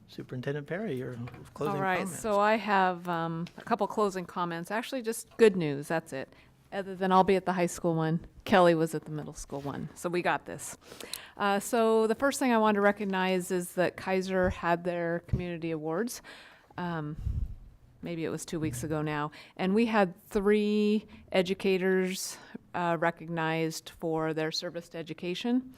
Superintendent Perry, your closing All right, comments. so I have a couple closing comments. Actually, just good news, that's it. Other than I'll be at the high school one, Kelly was at the middle school one, so we got this. So the first thing I wanted to recognize is that Keizer had their community awards. Maybe it was 2 weeks ago now, and we had 3 educators recognized for their service to education.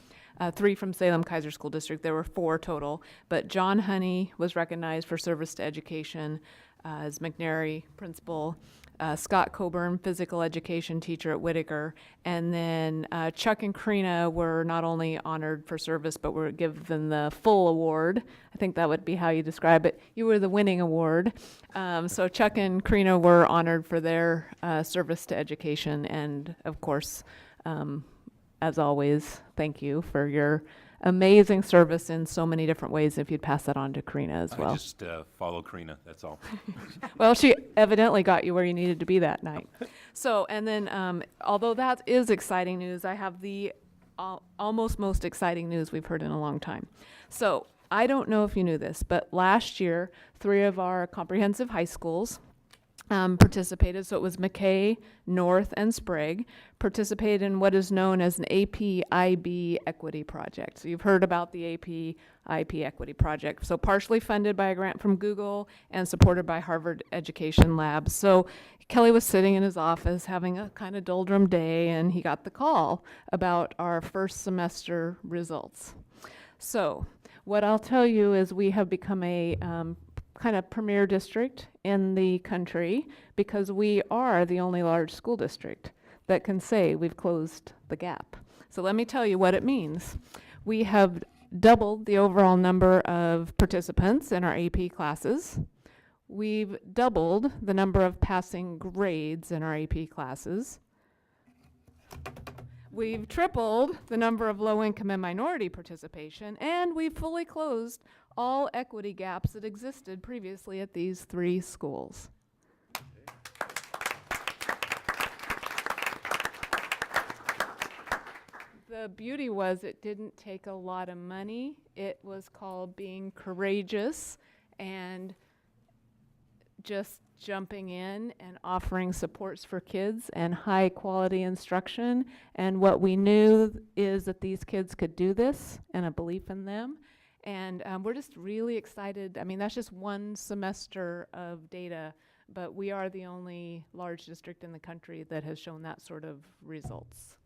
3 from Salem-Keizer School District. There were 4 total, but John Honey was recognized for service to education as McNary principal, Scott Coburn, physical education teacher at Whitaker, and then Chuck and Karina were not only honored for service, but were given the full award. I think that would be how you describe it. You were the winning award. So Chuck and Karina were honored for their service to education, and of course, as always, thank you for your amazing service in so many different ways. If you'd pass that on to Karina as well. I just follow Karina, that's all. Well, she evidently got you where you needed to be that night. So, and then, although that is exciting news, I have the almost most exciting news we've heard in a long time. So, I don't know if you knew this, but last year, 3 of our comprehensive high schools participated. So it was McKay, North, and Sprague participated in what is known as an AP-IB equity project. So you've heard about the AP-IB equity project. So partially funded by a grant from Google and supported by Harvard Education Labs. So Kelly was sitting in his office having a kind of doldrum day, and he got the call about our first semester results. So what I'll tell you is we have become a kind of premier district in the country because we are the only large school district that can say we've closed the gap. So let me tell you what it means. We have doubled the overall number of participants in our AP classes. We've doubled the number of passing grades in our AP classes. We've tripled the number of low-income and minority participation, and we've fully closed all equity gaps that existed previously at these 3 schools. The beauty was it didn't take a lot of money. It was called being courageous and just jumping in and offering supports for kids and high quality instruction. And what we knew is that these kids could do this and a belief in them. And we're just really excited. I mean, that's just one semester of data, but we are the only large district in the country that has shown that sort of results.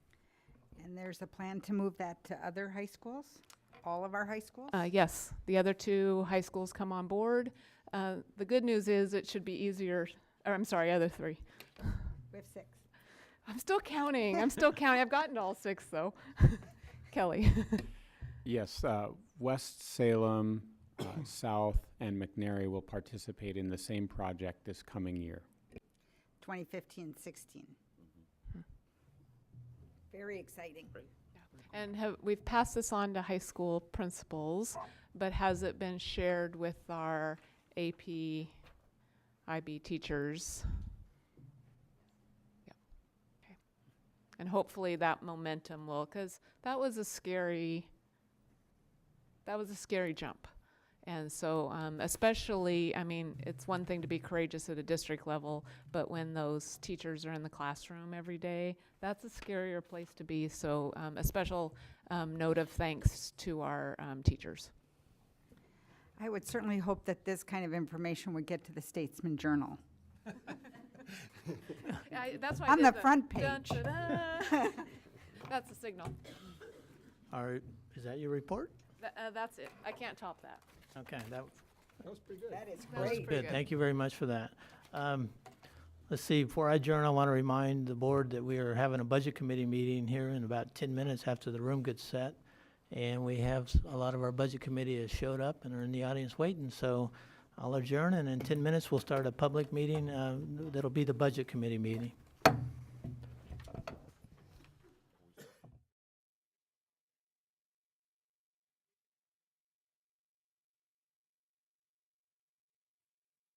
And there's a plan to move that to other high schools? All of our high schools? Yes, the other 2 high schools come on board. The good news is it should be easier, or I'm sorry, other 3. We have 6. I'm still counting. I'm still counting. I've gotten to all 6 though. Kelly. Yes, West Salem, South, and McNary will participate in the same project this coming year. 2015-16. Very exciting. And we've passed this on to high school principals, but has it been shared with our AP IB teachers? Yeah. Okay. And hopefully that momentum will, because that was a scary jump. And so especially, I mean, it's one thing to be courageous at a district level, but when those teachers are in the classroom every day, that's a scarier place to be. So a special note of thanks to our teachers. I would certainly hope that this kind of information would get to the Statesman Journal. That's why On the front page. That's a signal. All right, is that your report? That's it. I can't top that. Okay, that was pretty good. That is That was great. pretty good. Thank you very much for that. Let's see, before I adjourn, I want to remind the board that we are having a budget committee meeting here in about 10 minutes after the room gets set. And we have a lot of our budget committee has showed up and are in the audience waiting. So I'll adjourn, and in 10 minutes we'll start a public meeting that'll be the budget committee meeting.